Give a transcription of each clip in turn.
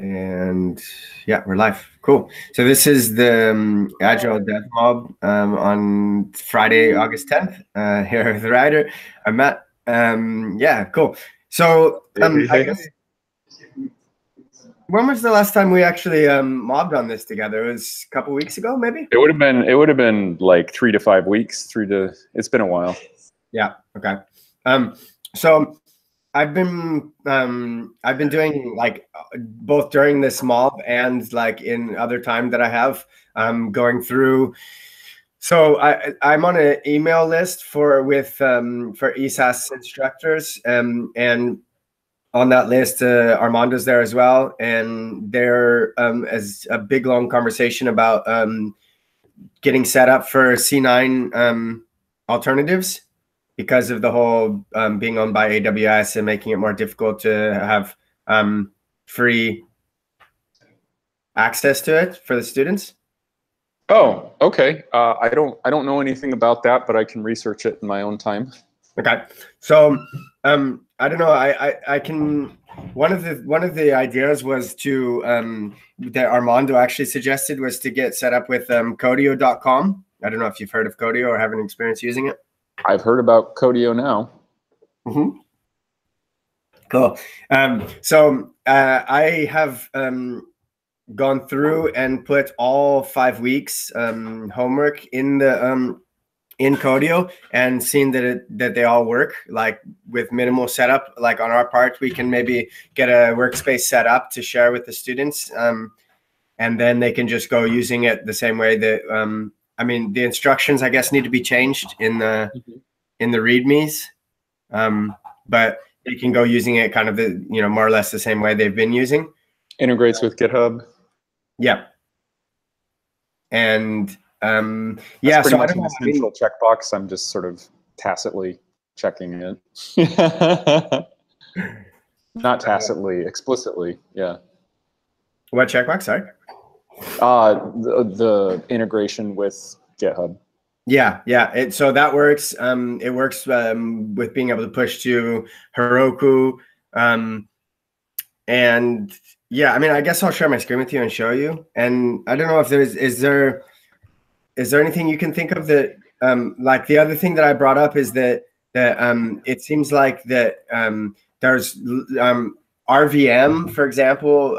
And yeah, we're live. Cool. So this is the Agile Dev Mob on Friday, August 10th. Here with the writer. I'm Matt. Yeah, cool. So I guess, when was the last time we actually mobbed on this together? It was a couple weeks ago, maybe? It would have been like 3 to 5 weeks. It's been a while. Yeah. Okay. So I've been doing like both during this mob and like in other time that I have going through. So I'm on an email list for ESAS instructors, and on that list Armando's there as well, and there is a big long conversation about getting set up for C9 alternatives, because of the whole being owned by AWS and making it more difficult to have free access to it for the students. Oh, okay. I don't know anything about that, but I can research it in my own time. Okay, so I don't know. I can. One of the ideas was to that Armando actually suggested was to get set up with Codio.com. I don't know if you've heard of Codio or have any experience using it. I've heard about Codio now. Mm-hmm. Cool. So I have gone through and put all 5 weeks homework in the in Codio, and seen that they all work, like with minimal setup. Like on our part, we can maybe get a workspace set up to share with the students, and then they can just go using it the same way that I mean, the instructions, I guess, need to be changed in the READMEs, but they can go using it kind of more or less the same way they've been using. Integrates with GitHub. Yeah. And yeah, so I don't know. Central checkbox. I'm just sort of tacitly checking it. Not tacitly, explicitly. Yeah. What checkbox? Sorry. The integration with GitHub. Yeah. So that works. It works with being able to push to Heroku, and yeah. I mean, I guess I'll share my screen with you and show you. And I don't know if is there anything you can think of that, like the other thing that I brought up is that it seems like that there's RVM, for example,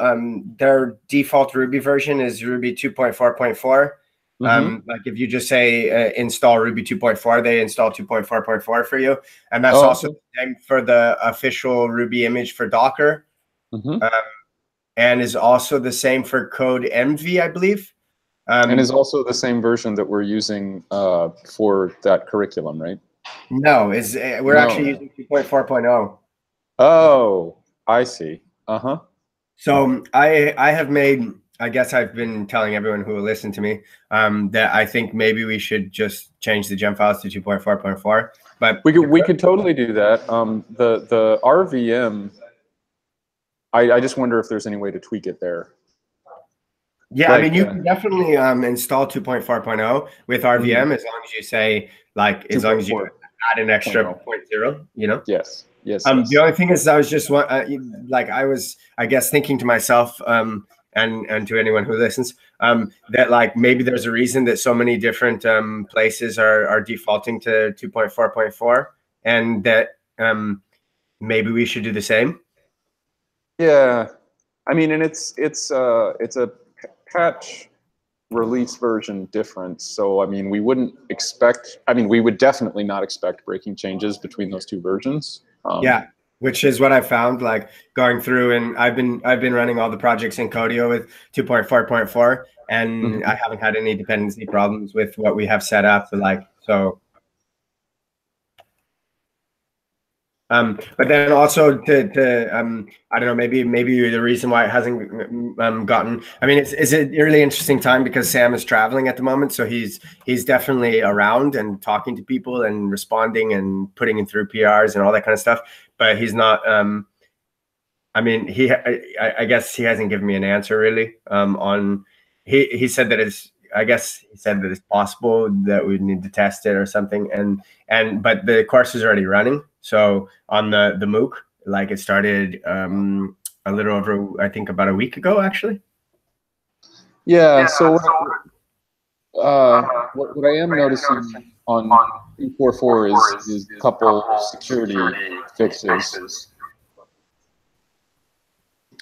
their default Ruby version is Ruby 2.4.4. Like if you just say install Ruby 2.4, they install 2.4.4 for you. And that's also the same for the official Ruby image for Docker. And is also the same for code MV, I believe. And is also the same version that we're using for that curriculum, right? No, we're actually using 2.4.0. Oh, I see. So I have made, I guess I've been telling everyone who will listen to me that I think maybe we should just change the gem files to 2.4.4. But we could totally do that. The RVM, I just wonder if there's any way to tweak it there. Yeah, like, I mean, you can definitely install 2.4.0 with RVM as long as you say, like, as long as you add an extra 0.0, you know? Yes. The only thing is, I was just like, I guess, thinking to myself and to anyone who listens that like maybe there's a reason that so many different places are defaulting to 2.4.4, and that maybe we should do the same. Yeah, I mean, and it's a patch release version difference. So, I mean, we would definitely not expect breaking changes between those two versions. Yeah, which is what I found, like going through, and I've been running all the projects in Codio with 2.4.4, and I haven't had any dependency problems with what we have set up. Like, so. But then also to I don't know, maybe the reason why it hasn't gotten, I mean, it's a really interesting time because Sam is traveling at the moment, so he's definitely around and talking to people and responding and putting in through PRs and all that kind of stuff, but he's not I mean, I guess he hasn't given me an answer really on he said that it's, I guess he said that it's possible that we need to test it or something, but the course is already running. So on the MOOC, like it started a little over, I think, about a week ago, actually. Yeah. So what I am noticing on 244 is a couple security fixes.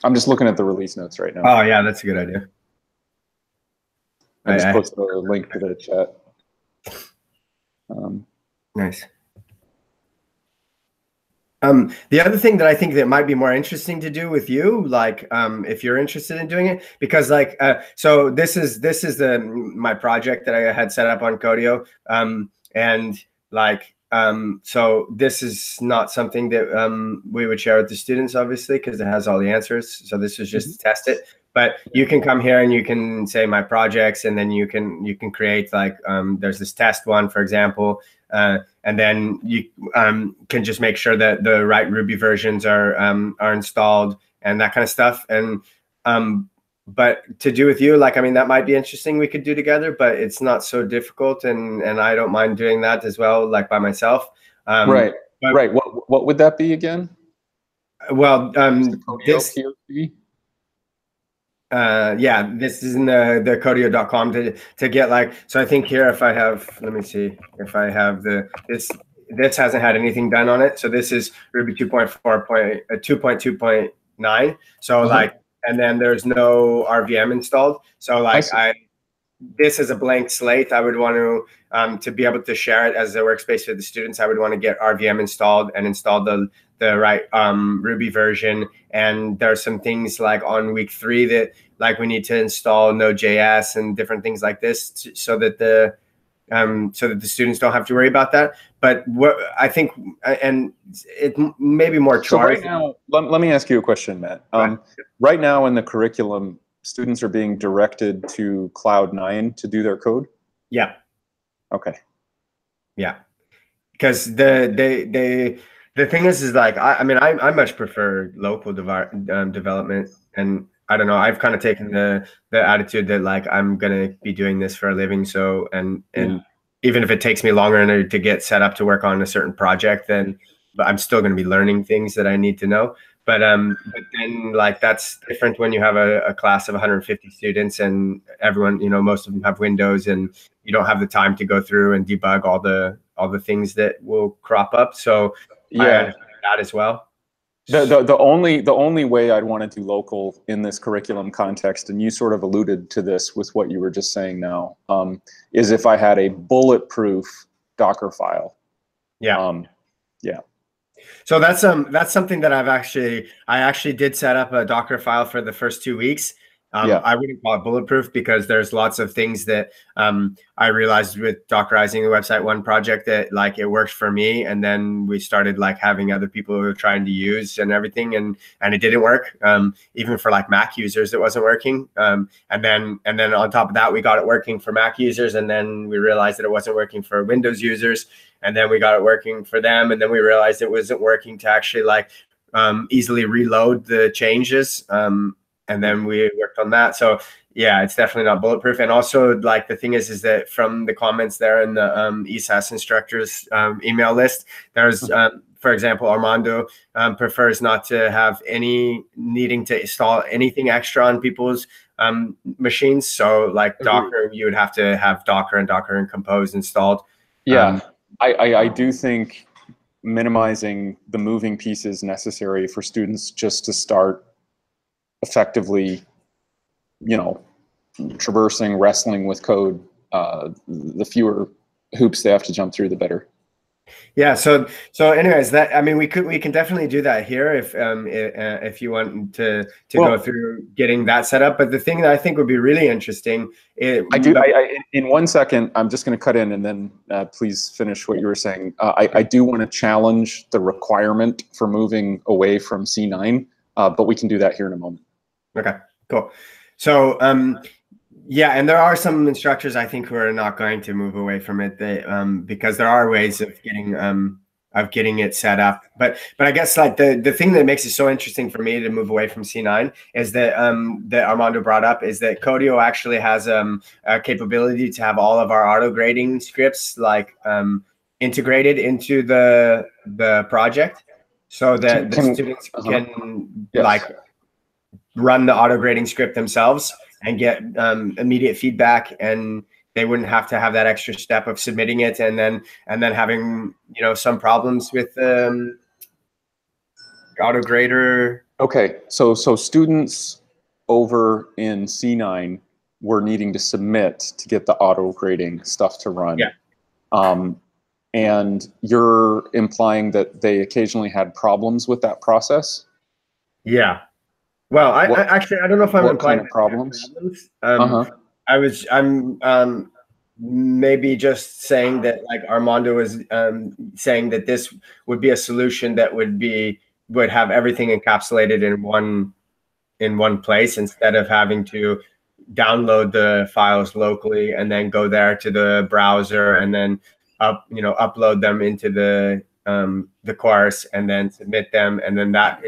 I'm just looking at the release notes right now. Oh yeah, that's a good idea. I just posted a link to the chat. Nice. The other thing that I think that might be more interesting to do with you, like, if you're interested in doing it, because like, so this is my project that I had set up on Codio, and like, so this is not something that we would share with the students, obviously, because it has all the answers. So this is just to test it. But you can come here and you can say my projects, and then you can create like, there's this test one, for example. And then you can just make sure that the right Ruby versions are installed and that kind of stuff. And but to do with you, like, I mean, that might be interesting. We could do together, but it's not so difficult, and I don't mind doing that as well, like by myself. Right. Right. What would that be again? Well, this. POC? Yeah, this is in the Codio.com to get like, so I think here, if I have, let me see if I have this hasn't had anything done on it. So this is Ruby 2.2.9. So like, and then there's no RVM installed. So like this is a blank slate. I would want to be able to share it as a workspace with the students. I would want to get RVM installed and install the right Ruby version. And there's some things like on week 3 that like we need to install Node.js and different things like this so that the students don't have to worry about that. But what I think, and it may be more charged. So right now, let me ask you a question, Matt. Right now in the curriculum, students are being directed to Cloud9 to do their code? Yeah. Okay. Yeah. Because the thing is like, I mean, I much prefer local development, and I don't know, I've kind of taken the attitude that like, I'm going to be doing this for a living. So, and even if it takes me longer to get set up to work on a certain project, then but I'm still going to be learning things that I need to know. But then like, that's different when you have a class of 150 students and everyone, you know, most of them have Windows, and you don't have the time to go through and debug all the things that will crop up. So yeah, I understand that as well. The only way I'd want to do local in this curriculum context, and you sort of alluded to this with what you were just saying now, is if I had a bulletproof Docker file. Yeah. Yeah. So that's something that I actually did set up a Docker file for the first 2 weeks. I wouldn't call it bulletproof because there's lots of things that I realized with Dockerizing the website one project that like it worked for me, and then we started like having other people who were trying to use and everything, and it didn't work. Even for like Mac users, it wasn't working. And then on top of that, we got it working for Mac users, and then we realized that it wasn't working for Windows users, and then we got it working for them, and then we realized it wasn't working to actually like easily reload the changes. And then we worked on that. So yeah, it's definitely not bulletproof. And also like the thing is that from the comments there in the ESAS instructors email list, there's, for example, Armando prefers not to have any needing to install anything extra on people's machines. So like Docker, you would have to have Docker and Compose installed. Yeah, I do think minimizing the moving pieces necessary for students just to start effectively, you know, traversing, wrestling with code, the fewer hoops they have to jump through, the better. Yeah. So anyways, that, I mean, we can definitely do that here if you want to go through getting that set up. But the thing that I think would be really interesting, in 1 second, I'm just going to cut in, and then please finish what you were saying. I do want to challenge the requirement for moving away from C9, but we can do that here in a moment. Okay, cool. So yeah, and there are some instructors I think who are not going to move away from it, because there are ways of getting it set up. But I guess like the thing that makes it so interesting for me to move away from C9 is that that Armando brought up is that Codio actually has a capability to have all of our auto grading scripts like integrated into the project, so that the students can like run the auto grading script themselves and get immediate feedback, and they wouldn't have to have that extra step of submitting it and then having, you know, some problems with auto grader. Okay, so students over in C9 were needing to submit to get the auto grading stuff to run. Yeah. And you're implying that they occasionally had problems with that process? Yeah. Well, I actually, I don't know if I'm what implying kind of problems? I'm maybe just saying that, like, Armando is saying that this would be a solution that would have everything encapsulated in one place, instead of having to download the files locally and then go there to the browser and then upload them into the course and then submit them, and then that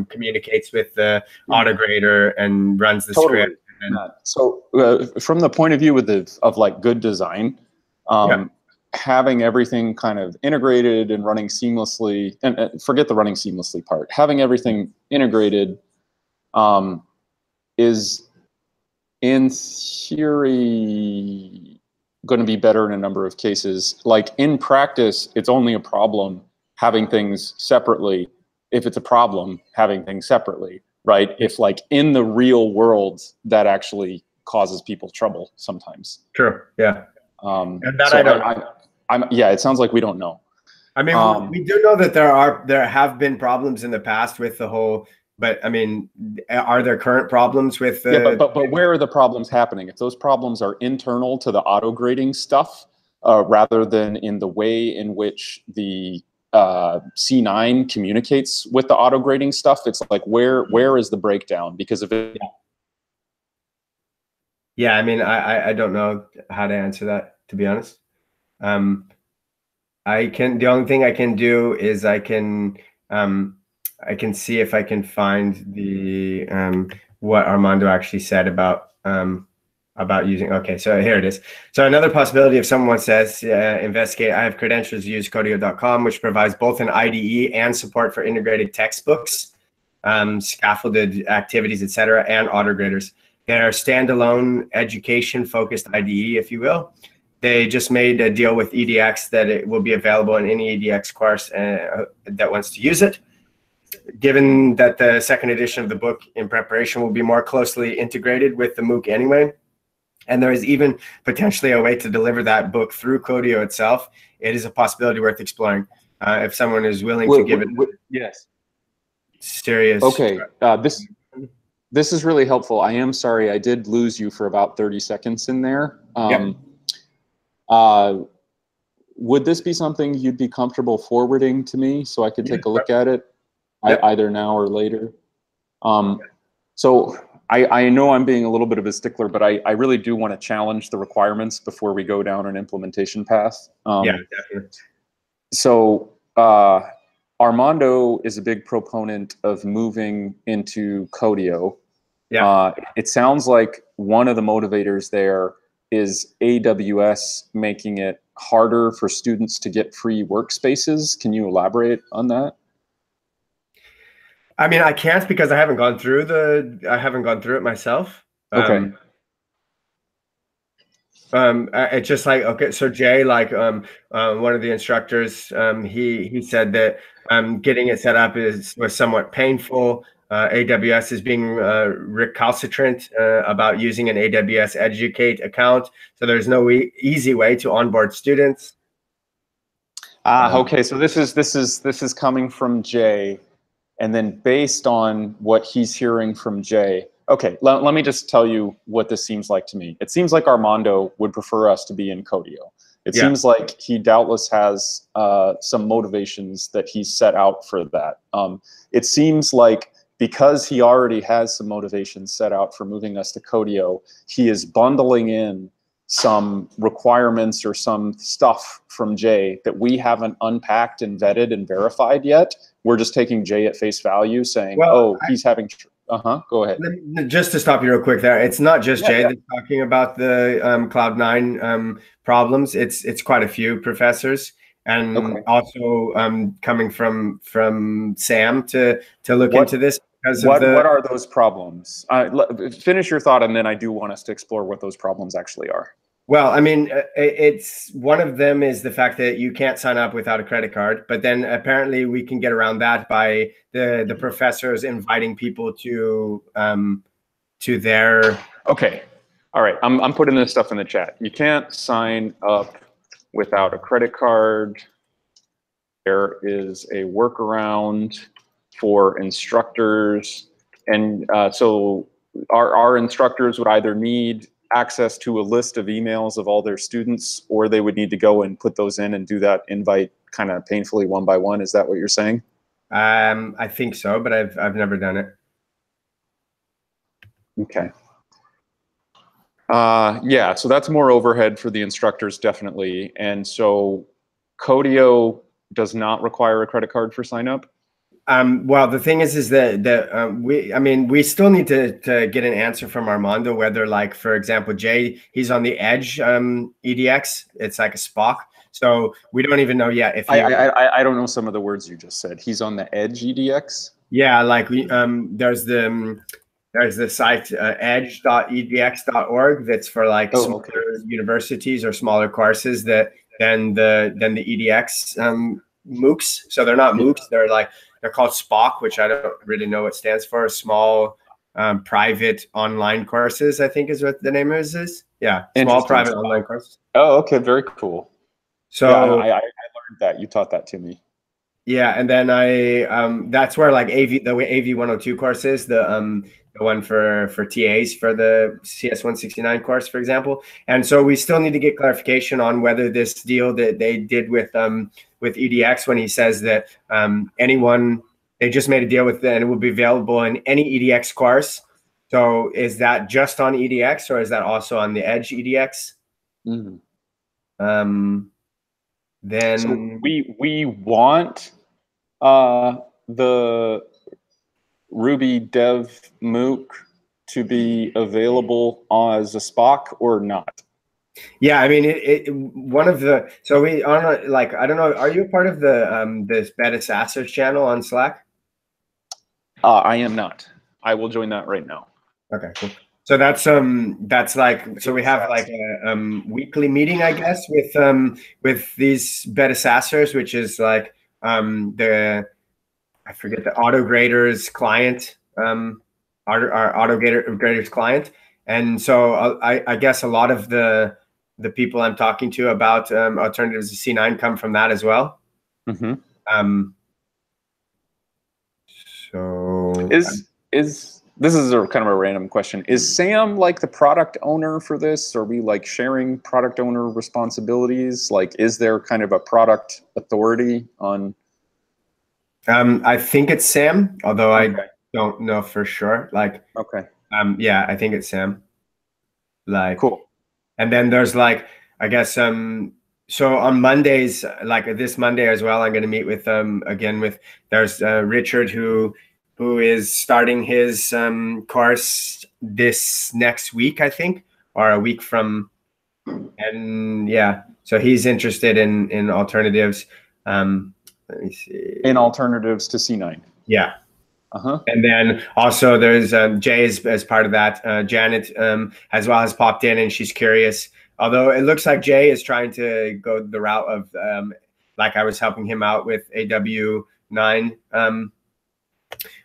communicates with the auto grader and runs the script. And so from the point of view of like good design, having everything kind of integrated and running seamlessly, and forget the running seamlessly part, having everything integrated is in theory going to be better in a number of cases. Like in practice, it's only a problem having things separately if it's a problem having things separately, right? If like in the real world, that actually causes people trouble sometimes. Sure. Yeah. And that, so I don't. Yeah, it sounds like we don't know. I mean, we do know that there have been problems in the past with the whole. But I mean, are there current problems with? But where are the problems happening? If those problems are internal to the auto grading stuff, rather than in the way in which the C9 communicates with the auto grading stuff, it's like where is the breakdown? Because of it. Yeah, I mean, I don't know how to answer that, to be honest. The only thing I can do is I can see if I can find the what Armando actually said about using. Okay, so here it is. So another possibility, if someone says investigate, I have credentials, use Codio.com, which provides both an IDE and support for integrated textbooks, scaffolded activities, etc., and auto graders. They're standalone education-focused IDE, if you will. They just made a deal with EDX that it will be available in any EDX course that wants to use it. Given that the second edition of the book in preparation will be more closely integrated with the MOOC anyway, and there is even potentially a way to deliver that book through Codio itself, it is a possibility worth exploring if someone is willing to give it yes serious. Okay, this is really helpful. I am sorry I did lose you for about 30 seconds in there. Would this be something you'd be comfortable forwarding to me so I could take a look at it? Either now or later. So I know I'm being a little bit of a stickler, but I really do want to challenge the requirements before we go down an implementation path. Yeah, definitely. So Armando is a big proponent of moving into Codio. Yeah. It sounds like one of the motivators there is AWS making it harder for students to get free workspaces. Can you elaborate on that? I mean, I can't because I haven't gone through it myself. Okay. It's just like, okay, so Jay, like one of the instructors, he said that getting it set up was somewhat painful. AWS is being recalcitrant about using an AWS Educate account, so there's no easy way to onboard students. Okay, so this is coming from Jay. And then based on what he's hearing from Jay, okay, let me just tell you what this seems like to me. It seems like Armando would prefer us to be in Codio. It seems like he doubtless has some motivations that he's set out for that. It seems like because he already has some motivations set out for moving us to Codio, he is bundling in some requirements or some stuff from Jay that we haven't unpacked and vetted and verified yet. We're just taking Jay at face value, saying, he's having, go ahead. Just to stop you real quick there, it's not just Jay that's talking about the Cloud9 problems. It's quite a few professors, and also coming from Sam to look into this. because of the. What are those problems? Finish your thought, and then I do want us to explore what those problems actually are. Well, I mean, it's one of them is the fact that you can't sign up without a credit card, but then apparently we can get around that by the professors inviting people to their. Okay, all right. I'm putting this stuff in the chat. You can't sign up without a credit card. There is a workaround for instructors, and so our instructors would either need access to a list of emails of all their students, or they would need to go and put those in and do that invite kind of painfully one by one. Is that what you're saying? I think so, but I've never done it. Okay. Yeah, so that's more overhead for the instructors, definitely. And so Codio does not require a credit card for sign up? Well, the thing is that we still need to get an answer from Armando whether, like, for example, Jay, he's on the Edge EDX. It's like a Spock. So we don't even know yet if I don't know some of the words you just said. He's on the Edge EDX? Yeah, like there's the site edge.edx.org that's for like smaller universities or smaller courses than the EDX MOOCs. So they're not MOOCs, they're called SPOC, which I don't really know what it stands for. Small private online courses, I think is what the name is. Yeah, small private online courses. Oh, okay, very cool. So yeah, I learned that. You taught that to me. Yeah, and then that's where like AV 102 course is, the one for TAs for the CS 169 course, for example. And so we still need to get clarification on whether this deal that they did with EDX, when he says that they just made a deal with and it will be available in any EDX course. So is that just on EDX or is that also on the Edge EDX? Mm-hmm. Then so we want the Ruby Dev MOOC to be available as a SPOC or not? Yeah, I mean, one of the, so we on like, I don't know, are you a part of the this Beta Sassers channel on Slack? I am not. I will join that right now. Okay, cool. So that's like, so we have like a weekly meeting, I guess, with these Beta Sassers, which is like I forget the AutoGraders client, our AutoGraders client. And so I guess a lot of the people I'm talking to about alternatives to C9 come from that as well. Mm-hmm. So this is a kind of a random question. Is Sam like the product owner for this? Are we like sharing product owner responsibilities? Like, is there kind of a product authority on? I think it's Sam, although I don't know for sure. Like, yeah, I think it's Sam. Like, cool. And then there's like, I guess, so on Mondays, like this Monday as well, I'm going to meet with there's Richard who is starting his course this next week, I think, or a week from, and yeah, so he's interested in alternatives. Let me see. In alternatives to C9. Yeah. Uh-huh. And then also there's Jay as part of that. Janet as well has popped in and she's curious. Although it looks like Jay is trying to go the route of like I was helping him out with AW9 or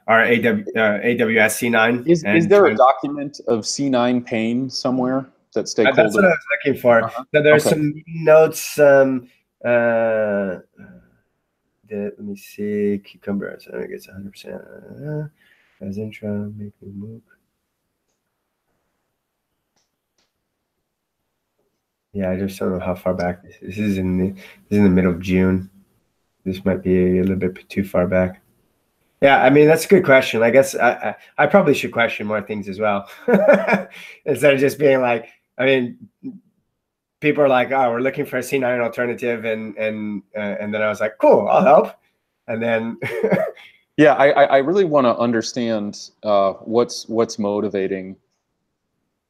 AWS C9. Is there a document of C9 pain somewhere that stakeholders? That's what I was looking for. So there's some notes. Let me see. Cucumber. I think it's 100%. As intro, make me move. Yeah, I just don't know how far back this is. In the middle of June. This might be a little bit too far back. Yeah, I mean, that's a good question. I guess I probably should question more things as well instead of just being like, I mean, people are like, oh, we're looking for a C9 alternative, and then I was like, cool, I'll help, and then yeah, I really want to understand what's motivating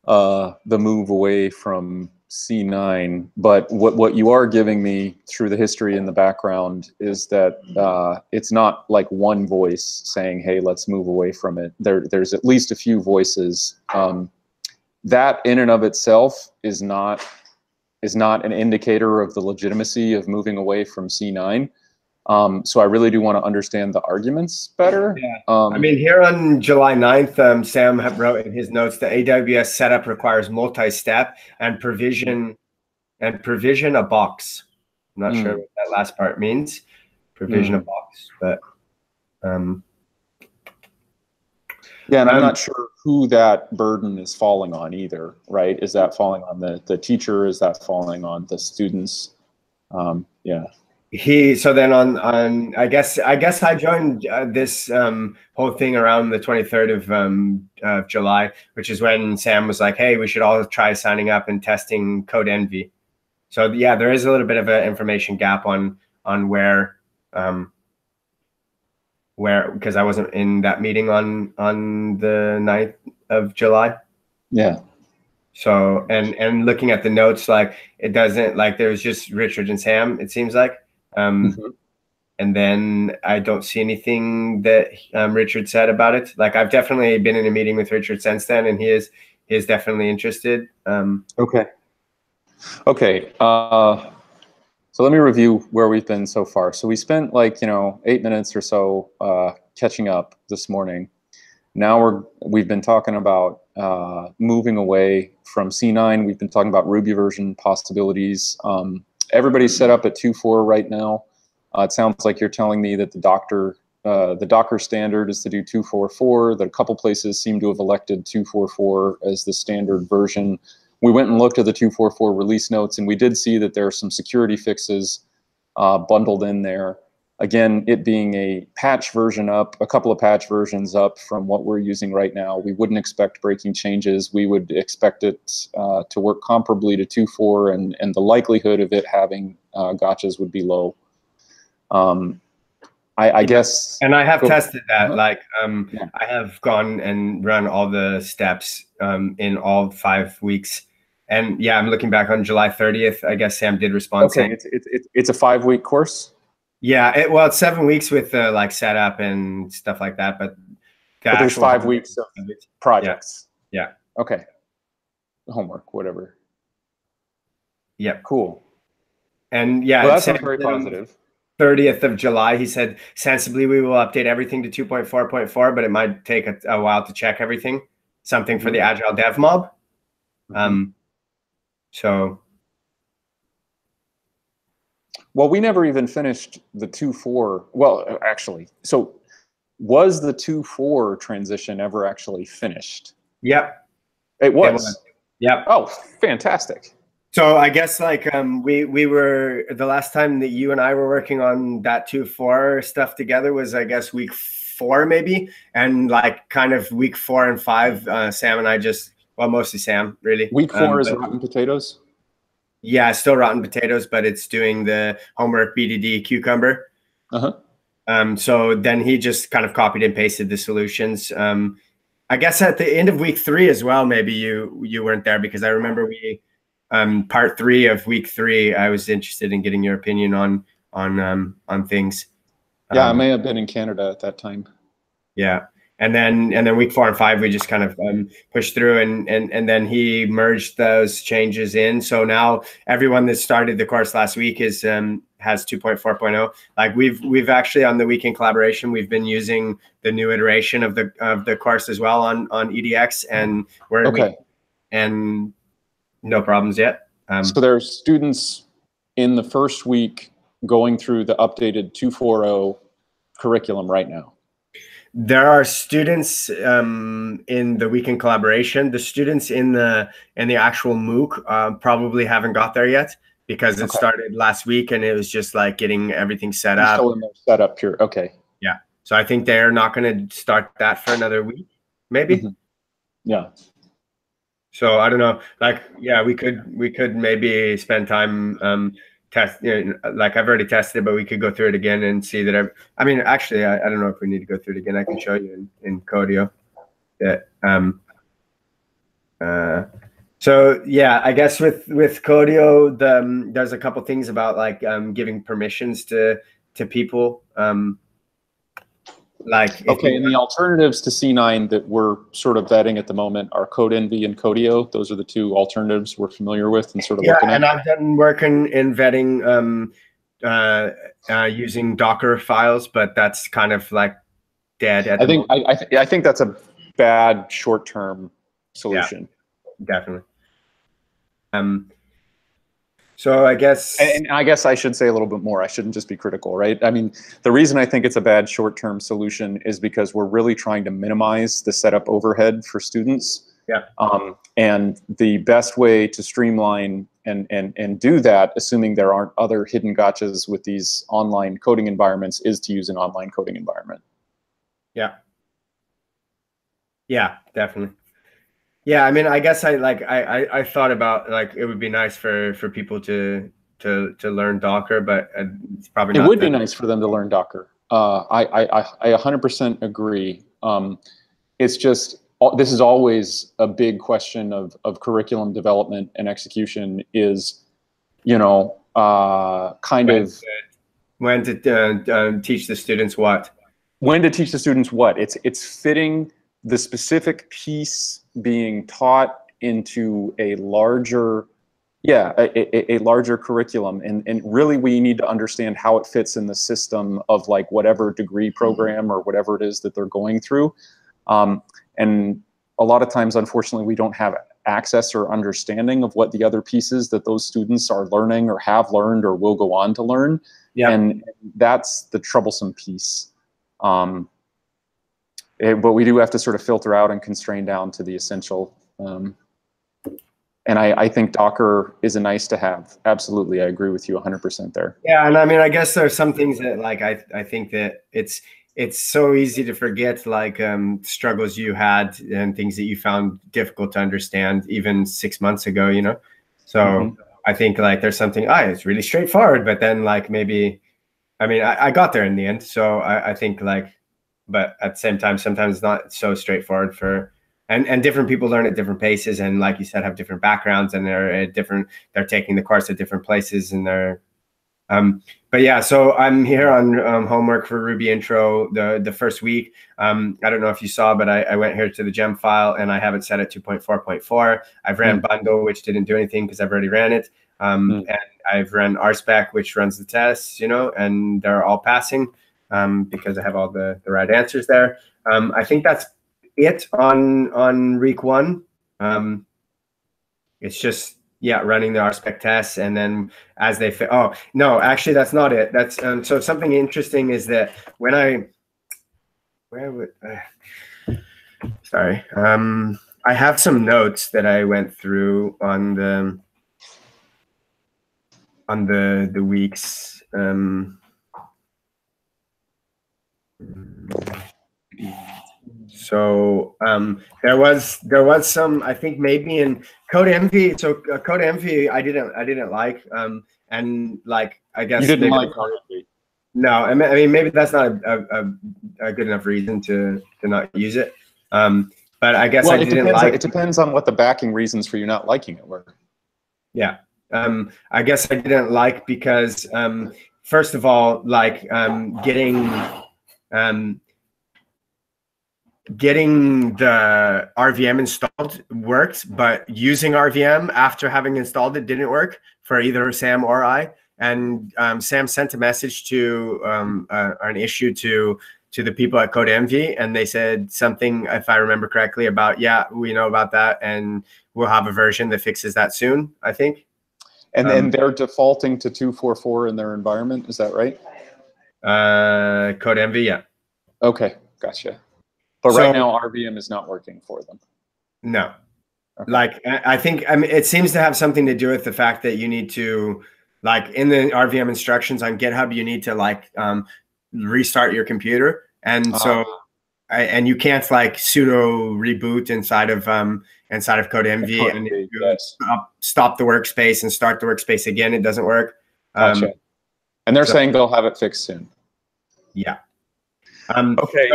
the move away from C9, but what you are giving me through the history in the background is that it's not like one voice saying, "Hey, let's move away from it." There's at least a few voices. That in and of itself is not an indicator of the legitimacy of moving away from C9. So I really do want to understand the arguments better. Yeah. I mean, here on July 9th, Sam wrote in his notes that AWS setup requires multi-step and provision a box. I'm not sure what that last part means. Provision a box, but yeah, and I'm not sure who that burden is falling on either, right? Is that falling on the teacher? Is that falling on the students? Yeah. So then on I guess I joined this whole thing around the 23rd of July, which is when Sam was like, "Hey, we should all try signing up and testing Code Envy." So yeah, there is a little bit of an information gap on where because I wasn't in that meeting on the 9th of July. Yeah. So and looking at the notes, like it doesn't, like there's just Richard and Sam, it seems like. And then I don't see anything that Richard said about it. Like I've definitely been in a meeting with Richard since then, and he is definitely interested. Okay. So let me review where we've been so far. So we spent 8 minutes or so catching up this morning. Now we've been talking about moving away from C9. We've been talking about Ruby version possibilities. Everybody's set up at 2.4 right now. It sounds like you're telling me that the Docker standard is to do 2.4.4, that a couple places seem to have elected 2.4.4 as the standard version. We went and looked at the 2.4.4 release notes, and we did see that there are some security fixes bundled in there. Again, it being a patch version up, a couple of patch versions up from what we're using right now, we wouldn't expect breaking changes. We would expect it to work comparably to 2.4, and the likelihood of it having gotchas would be low. I guess. And I have tested that. I have gone and run all the steps in all 5 weeks. And yeah, I'm looking back on July 30th. I guess Sam did respond saying it's a 5-week course. Yeah, it's 7 weeks with like setup and stuff like that. But there's 5 weeks of projects. Yeah. Okay. Homework, whatever. Yeah. Cool. And yeah, well, that sounds very positive. 30th of July, he said, sensibly, we will update everything to 2.4.4, but it might take a while to check everything. Something for the Agile Dev Mob. So. Well, we never even finished the 2.4. Well, actually, so was the 2.4 transition ever actually finished? Yep. It was. Yep. Oh, fantastic. So I guess we were, the last time that you and I were working on that 2.4 stuff together was, I guess, week 4 maybe, and kind of week 4 and 5, Sam and I mostly Sam really. Week 4 is rotten potatoes. Yeah, still rotten potatoes, but it's doing the homework BDD cucumber. So then he just kind of copied and pasted the solutions. I guess at the end of week 3 as well, maybe you weren't there, because I remember we. Part 3 of week 3, I was interested in getting your opinion on things. Yeah, I may have been in Canada at that time. Yeah, and then week 4 and 5, we just kind of pushed through, and then he merged those changes in. So now everyone that started the course last week has 2.4.0. Like we've actually, on the weekend collaboration, we've been using the new iteration of the course as well on EDX, and we're okay. And no problems yet. So there are students in the first week going through the updated 2.4.0 curriculum right now. There are students in the weekend collaboration. The students in the actual MOOC probably haven't got there yet, because it started last week, and it was just like getting everything set up. Still in their setup here. Okay. Yeah. So I think they're not going to start that for another week, maybe. Yeah. So I don't know. We could maybe spend time test. I've already tested it, but we could go through it again and see that. I mean, actually, I don't know if we need to go through it again. I can show you in Codio that. So yeah, I guess with Codio, there's a couple things about like giving permissions to people. Like Okay, and the alternatives to C9 that we're sort of vetting at the moment are CodeEnvy and Codio. Those are the two alternatives we're familiar with and sort of looking at. And I've done work in vetting using Docker files, but that's kind of like dead at the moment. I think that's a bad short-term solution. Yeah, definitely. So I guess, and I guess I should say a little bit more. I shouldn't just be critical, right? I mean, the reason I think it's a bad short-term solution is because we're really trying to minimize the setup overhead for students. Yeah. And the best way to streamline and do that, assuming there aren't other hidden gotchas with these online coding environments, is to use an online coding environment. Yeah. Yeah, definitely. Yeah, I mean, I guess I thought about like it would be nice for people to learn Docker, but it's probably not. It would be nice for them to learn Docker. I 100% agree. It's just this is always a big question of curriculum development and execution. Is kind of when to teach the students what. When to teach the students what. It's fitting the specific piece being taught into a larger, a larger curriculum, and really we need to understand how it fits in the system of like whatever degree program or whatever it is that they're going through. And a lot of times, unfortunately, we don't have access or understanding of what the other pieces that those students are learning or have learned or will go on to learn. Yeah. And that's the troublesome piece. But we do have to sort of filter out and constrain down to the essential. And I think Docker is a nice to have. Absolutely, I agree with you 100% there. Yeah, and I mean, I guess there's some things that like I think that it's so easy to forget like struggles you had and things that you found difficult to understand even 6 months ago, you know? So I think like there's something, it's really straightforward, but then like maybe, I mean, I got there in the end. So I think like, but at the same time, sometimes it's not so straightforward and different people learn at different paces. And like you said, have different backgrounds and they're taking the course at different places and they're, but yeah, so I'm here on homework for Ruby intro the first week. I don't know if you saw, but I went here to the gem file and I have it set at 2.4.4. I've ran bundle, which didn't do anything because I've already ran it. And I've run RSpec, which runs the tests, you know, and they're all passing because I have all the right answers there. I think that's it on week 1. It's just, yeah, running the RSpec tests, and then as they fit. Oh no, actually, that's not it. That's so something interesting is that when sorry, I have some notes that I went through on the weeks. So there was some, I think maybe in CodeEnvy. So CodeEnvy I didn't like, and like I guess you didn't like CodeEnvy. No, I mean maybe that's not a good enough reason to not use it. But I guess it depends on what the backing reasons for you not liking it were. Yeah, I guess I didn't like because first of all, like getting the RVM installed worked, but using RVM after having installed it didn't work for either Sam or I. And Sam sent a message to an issue to the people at CodeEnvy, and they said something, if I remember correctly, about, yeah, we know about that, and we'll have a version that fixes that soon, I think. And then they're defaulting to 2.4.4 in their environment, is that right? CodeEnvy, yeah. Okay, gotcha. But so, right now, RVM is not working for them. No. Okay. Like, I think, I mean, it seems to have something to do with the fact that you need to, like, in the RVM instructions on GitHub, you need to, like, restart your computer. And so, and you can't, like, sudo reboot inside of CodeEnvy and stop the workspace and start the workspace again. It doesn't work. Gotcha. And they're saying they'll have it fixed soon. Yeah. Okay.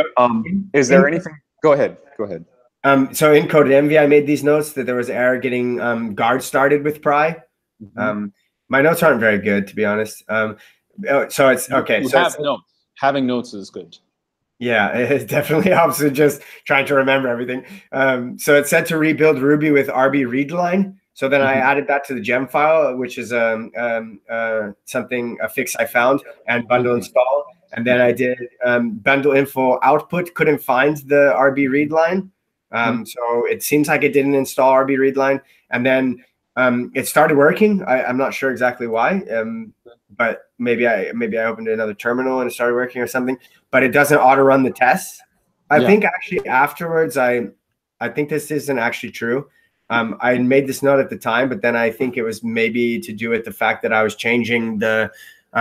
Is there anything? Go ahead. Go ahead. So in Code Envy, I made these notes that there was error getting guard started with pry. My notes aren't very good, to be honest. So it's okay. You so have notes. Having notes is good. Yeah, it definitely helps with just trying to remember everything. So it said to rebuild Ruby with RB readline. So then I added that to the gem file, which is a fix I found, and bundle install. And then I did bundle info output, couldn't find the RB readline. So it seems like it didn't install RB readline. And then it started working. I'm not sure exactly why, but maybe I opened another terminal and it started working or something. But it doesn't auto run the tests. I think actually afterwards, I think this isn't actually true. I made this note at the time, but then I think it was maybe to do with the fact that I was changing the I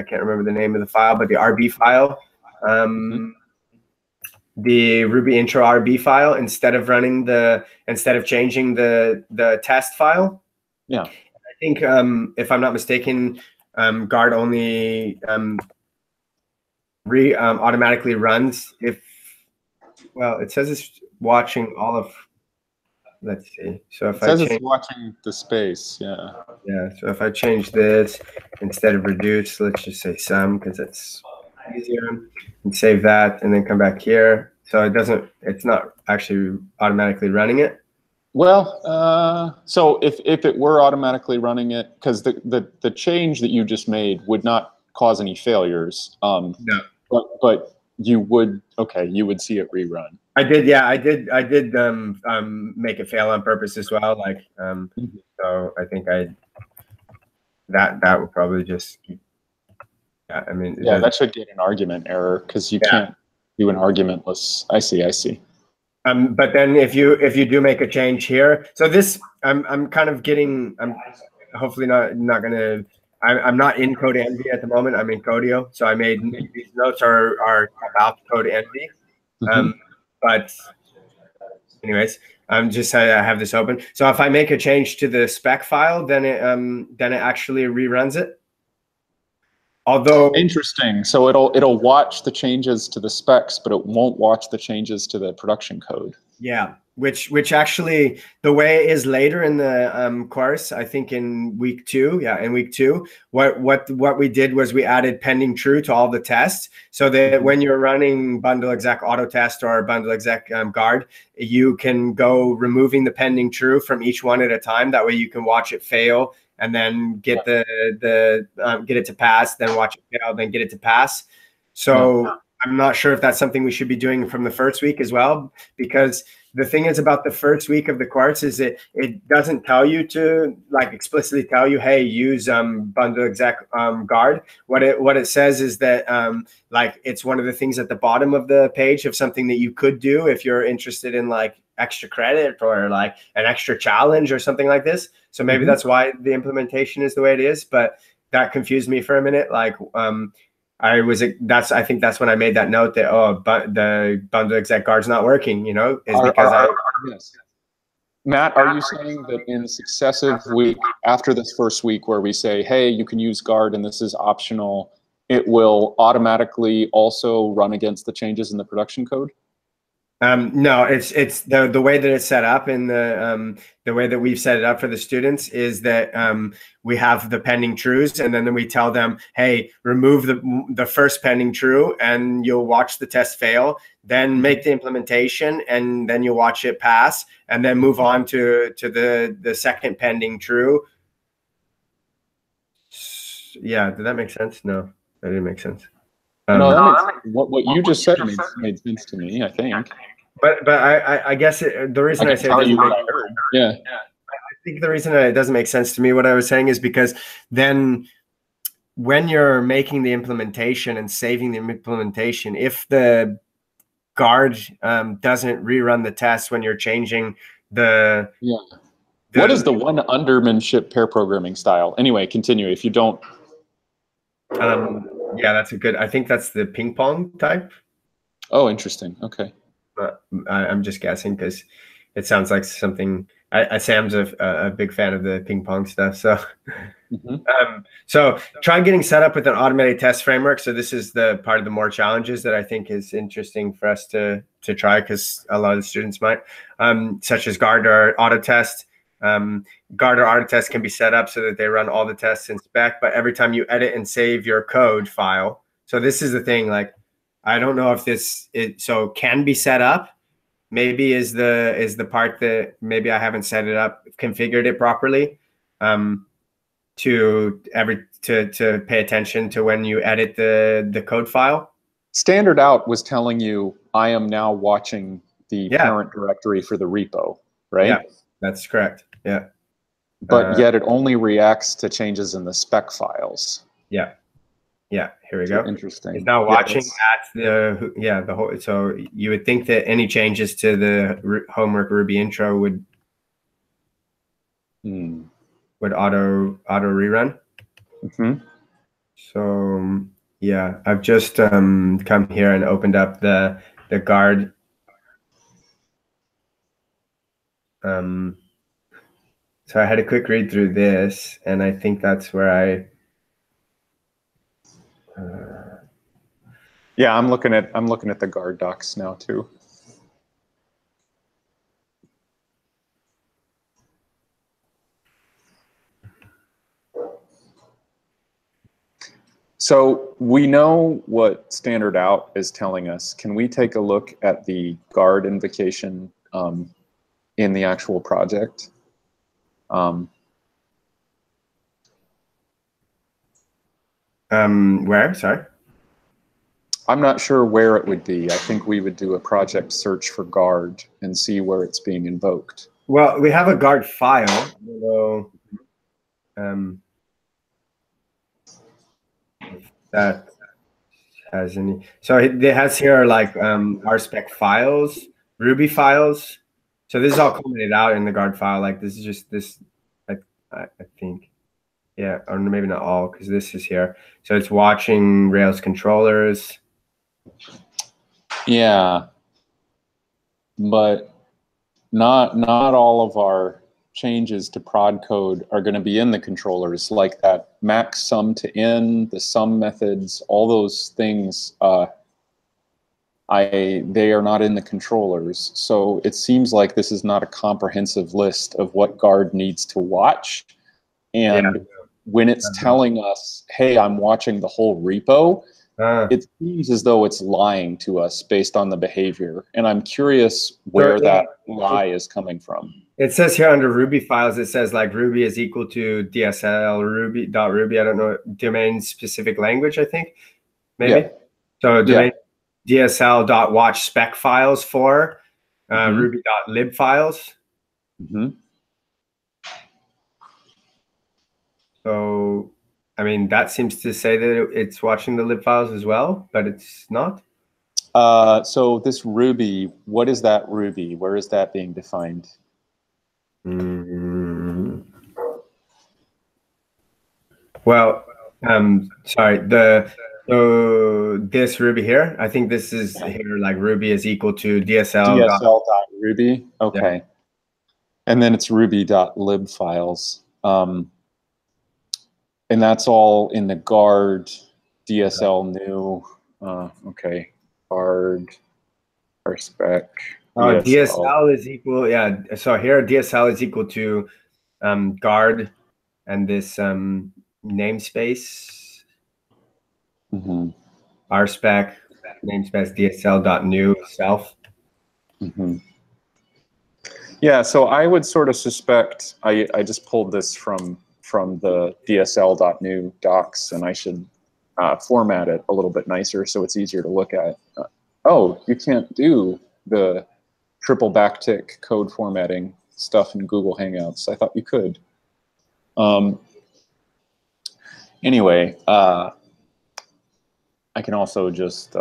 can't remember the name of the file, but the RB file. The Ruby intro RB file instead of changing the test file. Yeah. I think if I'm not mistaken, guard only automatically runs if, well, it says it's watching all of, let's see. So if it's watching the space, yeah. Yeah, so if I change this instead of reduce, let's just say sum, because it's easier, and save that and then come back here. So it's not actually automatically running it. Well, so if it were automatically running it, because the change that you just made would not cause any failures. No. But you would see it rerun. I did make it fail on purpose as well. Like so I think that would probably just that should get an argument error because you can't do an argumentless. I see. But then if you do make a change here, so this I'm kind of getting, I'm hopefully not gonna, I'm not in Code Envy at the moment. I'm in Codio, so I made these notes are about Code Envy. But anyways, I have this open. So if I make a change to the spec file, then it actually reruns it. Although interesting, so it'll watch the changes to the specs, but it won't watch the changes to the production code. Yeah, which actually the way it is later in the course, I think in week 2. Yeah, in week 2, what we did was we added pending true to all the tests, so that when you're running bundle exec auto test or bundle exec guard, you can go removing the pending true from each one at a time. That way you can watch it fail and then get get it to pass, then watch it fail, then get it to pass. So I'm not sure if that's something we should be doing from the first week as well, because the thing is about the first week of the course is it doesn't tell you to like explicitly tell you, hey, use bundle exec guard. What it says is that like it's one of the things at the bottom of the page of something that you could do if you're interested in like extra credit or like an extra challenge or something like this. So maybe that's why the implementation is the way it is, but that confused me for a minute. Like I think that's when I made that note that the bundle exec guard's not working, is because yes. Matt, are you saying that in successive week after this first week where we say, hey, you can use guard and this is optional, it will automatically also run against the changes in the production code? No, it's the way that it's set up in the way that we've set it up for the students is that we have the pending trues, and then we tell them, hey, remove the first pending true and you'll watch the test fail, then make the implementation and then you'll watch it pass, and then move on to the second pending true. Yeah, did that make sense? No, that didn't make sense. No, what you just said made sense to me, I think. But I guess the reason I say I think the reason it doesn't make sense to me, what I was saying, is because then when you're making the implementation and saving the implementation, if the guard doesn't rerun the test when you're changing the what is the one undermanship pair programming style? Anyway, continue if you don't. Yeah, that's I think that's the ping pong type. Oh, interesting. Okay. But I'm just guessing because it sounds like something. Sam's a big fan of the ping pong stuff, so Mhm. So try getting set up with an automated test framework. So this is the part of the more challenges that I think is interesting for us to try, because a lot of the students might, such as guard or auto test. Guard or auto test can be set up so that they run all the tests in spec, but every time you edit and save your code file. So this is the thing, like, I don't know if so can be set up. Maybe is the part that maybe I haven't set it up, configured it properly. To pay attention to when you edit the code file. Standard out was telling you, I am now watching the parent directory for the repo, right? Yeah, that's correct. Yeah. But yet it only reacts to changes in the spec files. Yeah. Yeah. Here we go. Interesting. It's now watching at the whole. So you would think that any changes to the homework Ruby intro would auto rerun. Mm-hmm. So yeah, I've just come here and opened up the guard. So I had a quick read through this, and I think that's where I. Yeah, I'm looking at the guard docs now too. So we know what standard out is telling us. Can we take a look at the guard invocation in the actual project? Where? Sorry. I'm not sure where it would be. I think we would do a project search for guard and see where it's being invoked. Well, we have a guard file. Although, if that has any. So it has here like RSpec files, Ruby files. So this is all commented out in the guard file. Like this is just this. I think. Yeah, or maybe not all, because this is here. So it's watching Rails controllers. Yeah, but not all of our changes to prod code are going to be in the controllers, like that max sum to in, the sum methods, all those things. They are not in the controllers. So it seems like this is not a comprehensive list of what guard needs to watch. And when it's telling us, hey, I'm watching the whole repo, it seems as though it's lying to us based on the behavior. And I'm curious where that lie is coming from. It says here under Ruby files, it says like Ruby is equal to DSL Ruby. I don't know, domain specific language, I think, maybe. Yeah. So domain DSL.watch spec files for Ruby.lib files. So, I mean, that seems to say that it's watching the lib files as well, but it's not. So this Ruby, what is that Ruby? Where is that being defined? Well, sorry, so this Ruby here, I think this is here like Ruby is equal to DSL.Ruby. Okay. Yeah. And then it's Ruby.lib files. And that's all in the guard DSL new. Okay. Guard, RSpec. DSL is equal. Yeah. So here DSL is equal to guard and this namespace. RSpec namespace DSL.new self. Yeah. So I would sort of suspect, I just pulled this from the DSL.new docs, and I should format it a little bit nicer so it's easier to look at. Oh, you can't do the triple backtick code formatting stuff in Google Hangouts. I thought you could. Anyway, I can also just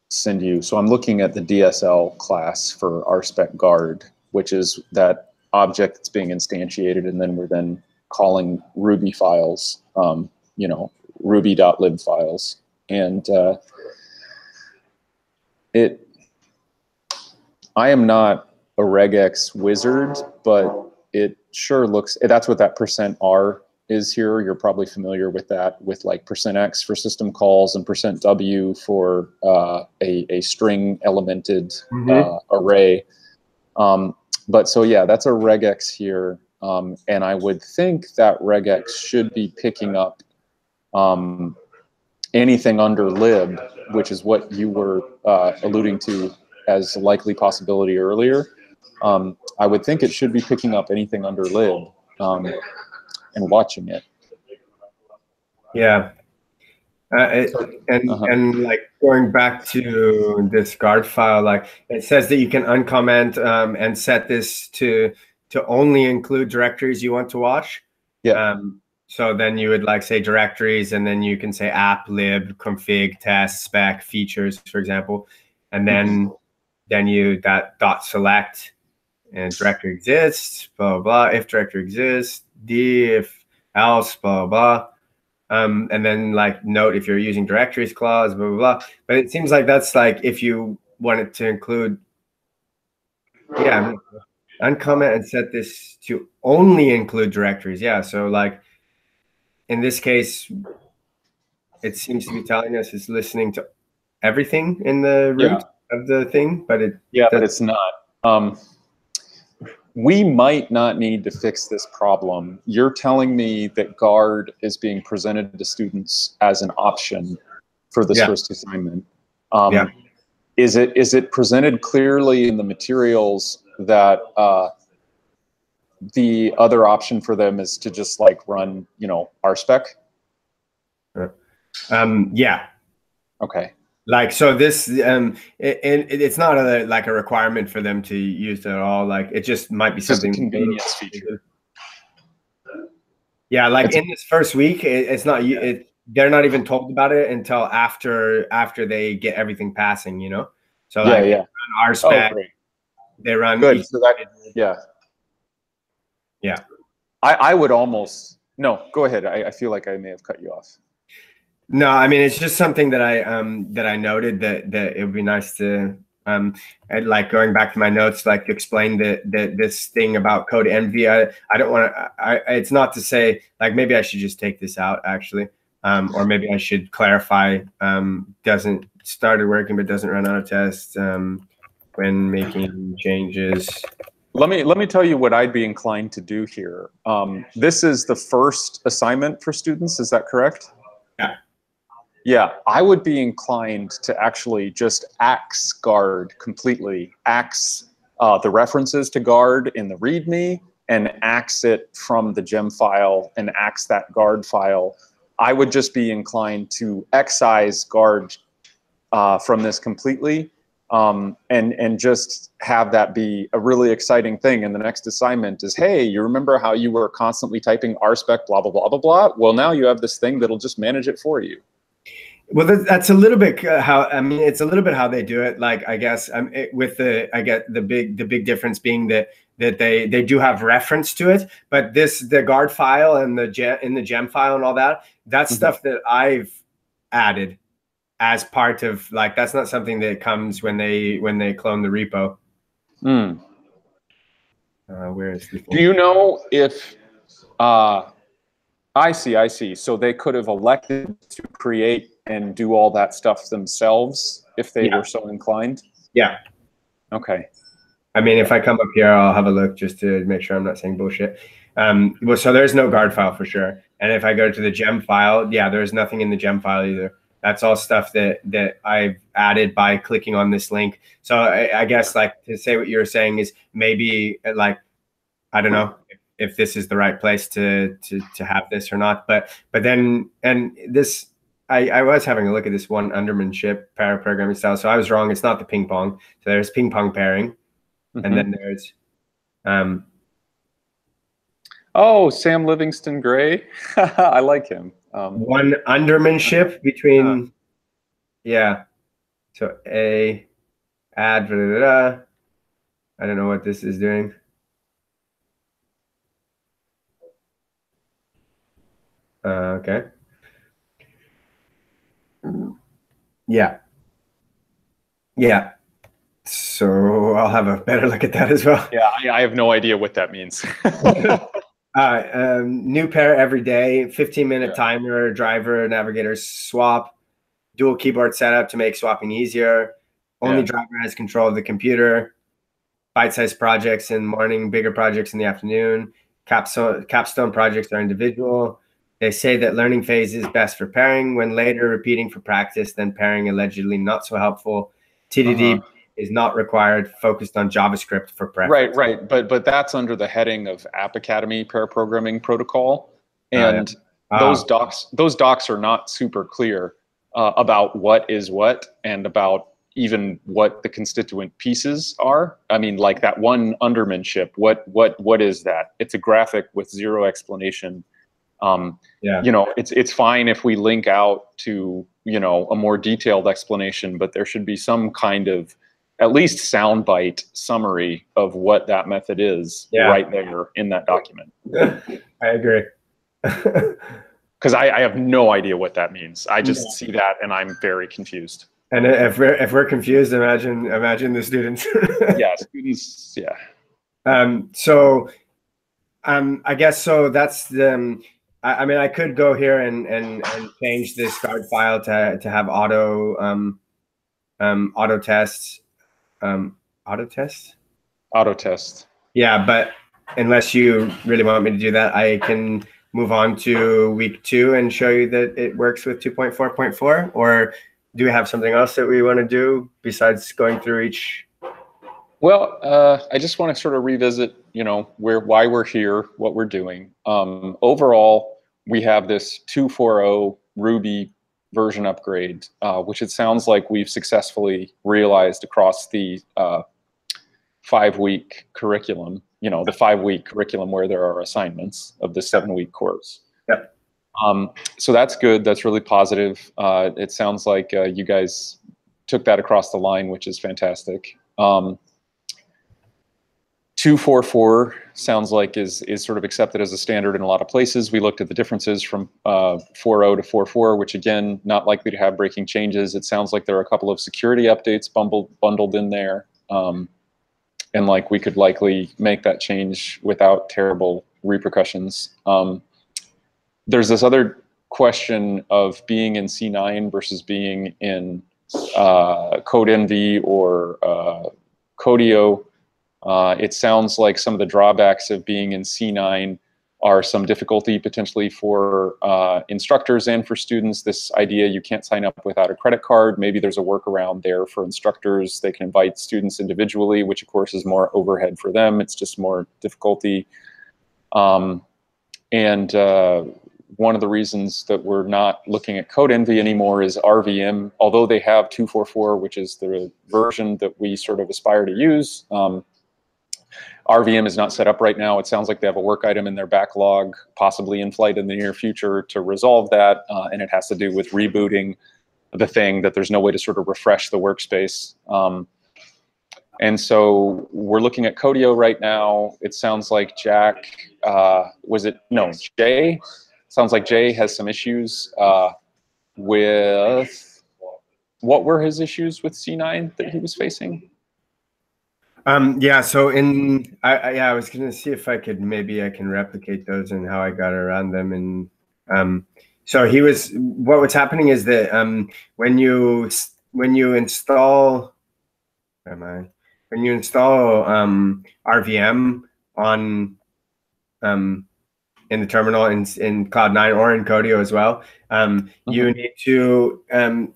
send you. So I'm looking at the DSL class for RSpec guard, which is that object that's being instantiated, and then we're then calling Ruby files, you know, Ruby.lib files. And I am not a regex wizard, but it sure looks, that's what that %R is here. You're probably familiar with that, with like %x for system calls and %w for a string elemented array. But so yeah, that's a regex here. And I would think that regex should be picking up anything under lib, which is what you were alluding to as a likely possibility earlier. I would think it should be picking up anything under lib and watching it. Yeah. And like going back to this guard file, like it says that you can uncomment and set this to only include directories you want to watch. Yeah. So then you would like say directories, and then you can say app, lib, config, test, spec, features, for example, and then you that dot select and directory exists, blah blah blah. If directory exists, if else, blah blah. And then like note if you're using directories clause, blah, blah, blah. But it seems like that's like if you wanted to include, uncomment and set this to only include directories. Yeah, so like in this case, it seems to be telling us it's listening to everything in the root of the thing, but but it's not. We might not need to fix this problem. You're telling me that guard is being presented to students as an option for this first assignment. Is it presented clearly in the materials that the other option for them is to just like run, RSpec? Yeah. Okay. Like, so this, it's not like a requirement for them to use it at all. Like, it just might be something. Just a convenience feature. Yeah, like in this first week, it's not. They're not even told about it until after they get everything passing. So like, they run RSpec, they run. Good. So that, yeah. I would almost go ahead. I feel like I may have cut you off. No, I mean, it's just something that I noted that it would be nice to and like going back to my notes, like to explain this thing about code envy. I don't want to. It's not to say like maybe I should just take this out actually, or maybe I should clarify. Doesn't started working but doesn't run out of tests when making changes. Let me tell you what I'd be inclined to do here. This is the first assignment for students. Is that correct? Yeah. Yeah, I would be inclined to actually just axe guard completely, axe the references to guard in the README, and axe it from the gem file and axe that guard file. I would just be inclined to excise guard from this completely, and just have that be a really exciting thing. And the next assignment is, hey, you remember how you were constantly typing RSpec blah blah blah blah blah? Well, now you have this thing that'll just manage it for you. Well, that's a little bit it's a little bit how they do it. Like, I guess with the big difference being that they do have reference to it, but the guard file and the gem file and all that's stuff that I've added as part of, like, that's not something that comes when they clone the repo. Where is the Do you know if I see. So they could have elected to create and do all that stuff themselves if they were so inclined? Yeah. Okay. I mean, if I come up here, I'll have a look just to make sure I'm not saying bullshit. Well, so there's no guard file for sure. And if I go to the gem file, there's nothing in the gem file either. That's all stuff that I've added by clicking on this link. So I guess, like, to say what you're saying is maybe, like, I don't know if this is the right place to have this or not. But then, and this, I was having a look at this one undermanship paraprogramming style. So I was wrong. It's not the ping pong. So there's ping pong pairing. And then there's oh, Sam Livingston Gray. I like him. One undermanship between so a add I don't know what this is doing. Okay. Yeah. So I'll have a better look at that as well. Yeah, I have no idea what that means. New pair every day, 15-minute timer, driver, navigator swap, dual keyboard setup to make swapping easier. Only driver has control of the computer. Bite-sized projects in the morning, bigger projects in the afternoon. Capstone projects are individual. They say that learning phase is best for pairing. When later repeating for practice, then pairing allegedly not so helpful. TDD is not required, focused on JavaScript for preference. Right. But that's under the heading of App Academy pair programming protocol, and those docs are not super clear about what is what and about even what the constituent pieces are. I mean, like that one undermanship. What is that? It's a graphic with zero explanation. You know, it's fine if we link out to, you know, a more detailed explanation, but there should be some kind of at least soundbite summary of what that method is right there in that document. I agree. Because I have no idea what that means. I just see that and I'm very confused. And if we're confused, imagine the students. Students. I guess so. That's the. I mean, I could go here and change this guard file to have auto test. Auto test. Yeah, but unless you really want me to do that, I can move on to week 2 and show you that it works with 2.4.4. Or do we have something else that we want to do besides going through each? Well, I just want to sort of revisit, you know, why we're here, what we're doing. Overall, we have this 2.4.0 Ruby version upgrade, which it sounds like we've successfully realized across the 5-week curriculum, you know, the 5-week curriculum where there are assignments of the 7-week course. Yep. So that's good. That's really positive. It sounds like you guys took that across the line, which is fantastic. 2.4.4 sounds like is sort of accepted as a standard in a lot of places. We looked at the differences from 4.0 to 4.4, which again, not likely to have breaking changes. It sounds like there are a couple of security updates bundled in there. And like we could likely make that change without terrible repercussions. There's this other question of being in C9 versus being in CodeEnvy or Codio. It sounds like some of the drawbacks of being in C9 are some difficulty potentially for instructors and for students. This idea you can't sign up without a credit card. Maybe there's a workaround there for instructors. They can invite students individually, which of course is more overhead for them. It's just more difficulty. One of the reasons that we're not looking at CodeEnvy anymore is RVM. Although they have 2.4.4, which is the version that we sort of aspire to use, RVM is not set up right now. It sounds like they have a work item in their backlog, possibly in flight in the near future, to resolve that, and it has to do with rebooting the thing, that there's no way to sort of refresh the workspace. And so we're looking at Codio right now. It sounds like Jay? Sounds like Jay has some issues with, what were his issues with C9 that he was facing? So I was gonna see if I can replicate those and how I got around them. And so what was happening is that when you install RVM on in the terminal in Cloud9 or in Codio as well, you need to and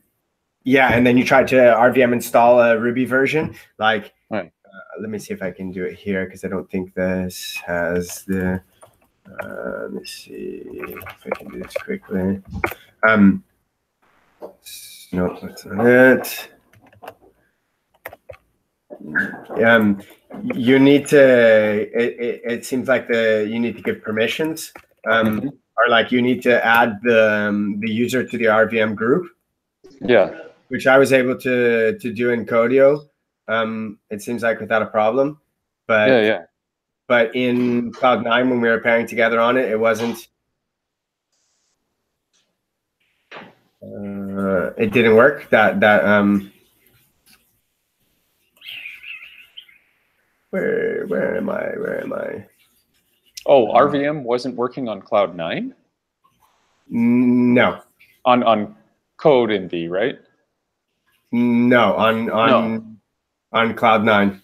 then you try to RVM install a Ruby version, like. Right. Let me see if I can do it here, because I don't think this has the. Let me see if I can do this quickly. No, that's not it. You need to. It seems like you need to give permissions, or like you need to add the user to the RVM group. Yeah. Which I was able to do in Codio. It seems like without a problem, but but in Cloud9 when we were pairing together on it, it wasn't. It didn't work. Where am I? Oh, RVM wasn't working on Cloud 9? No. On Code Envy, right? No, No. on Cloud 9.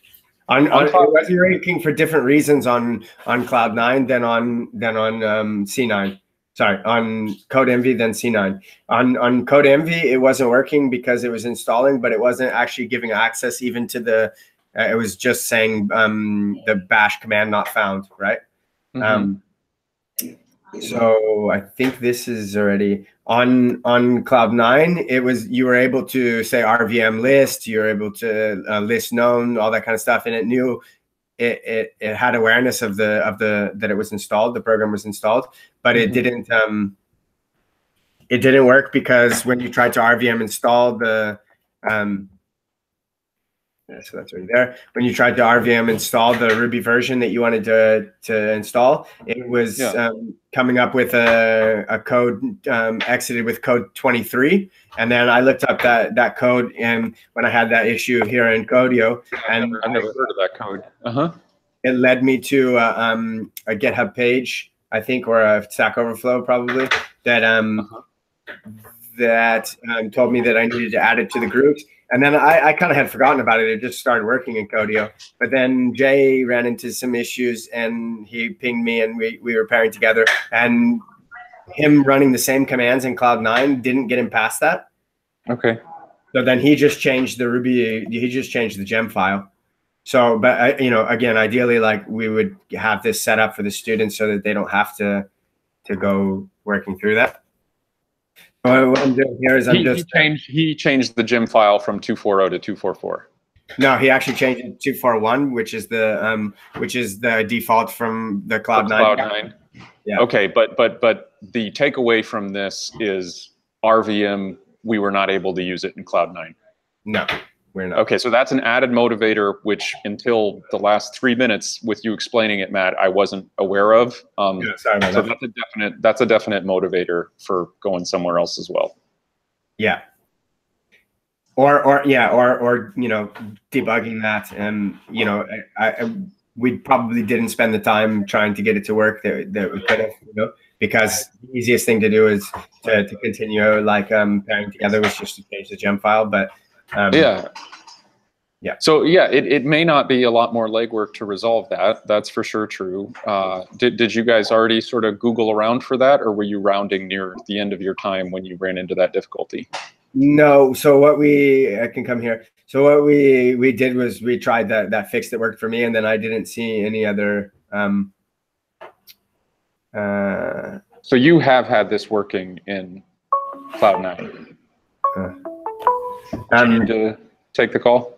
On It Cloud was ranking for different reasons on Cloud 9 than on C9. Sorry, on Code Envy than C9. On Code Envy, it wasn't working because it was installing, but it wasn't actually giving access even to the. It was just saying the bash command not found, right? Mm-hmm. So I think this is already on Cloud 9. It was, you were able to say RVM list, you're able to list known, all that kind of stuff, and it knew it had awareness of the that it was installed, the program was installed, but it didn't work because when you tried to RVM install the so that's right there. When you tried to RVM install the Ruby version that you wanted to install, it was coming up with a code exited with code 23. And then I looked up that code, and when I had that issue here in Codio, and I've never heard of that code. it led me to a GitHub page, I think, or a Stack Overflow probably, that told me that I needed to add it to the groups. And then I kind of had forgotten about it. It just started working in Codio. But then Jay ran into some issues, and he pinged me, and we were pairing together. And him running the same commands in Cloud 9 didn't get him past that. Okay. So then he just changed the Ruby. He just changed the gem file. So, but again, ideally, like, we would have this set up for the students so that they don't have to go working through that. What I'm doing here is he changed the gem file from 240 to 244. No, he actually changed it to 241, which is the default from the Cloud 9. Cloud 9. Yeah. Okay, but the takeaway from this is RVM, we were not able to use it in Cloud 9. No, we're not. Okay, so that's an added motivator, which until the last 3 minutes with you explaining it, Matt, I wasn't aware of. Sorry about so that. that's a definite motivator for going somewhere else as well. Yeah. Or debugging that, and we probably didn't spend the time trying to get it to work that we could have, because the easiest thing to do is to continue pairing together was just to change the gem file, but yeah. So yeah, it may not be a lot more legwork to resolve that. That's for sure true. Did you guys already sort of Google around for that, or were you rounding near the end of your time when you ran into that difficulty? No. So I can come here. So what we did was we tried that fix that worked for me, and then I didn't see any other. So you have had this working in Cloud 9. Do you need to take the call?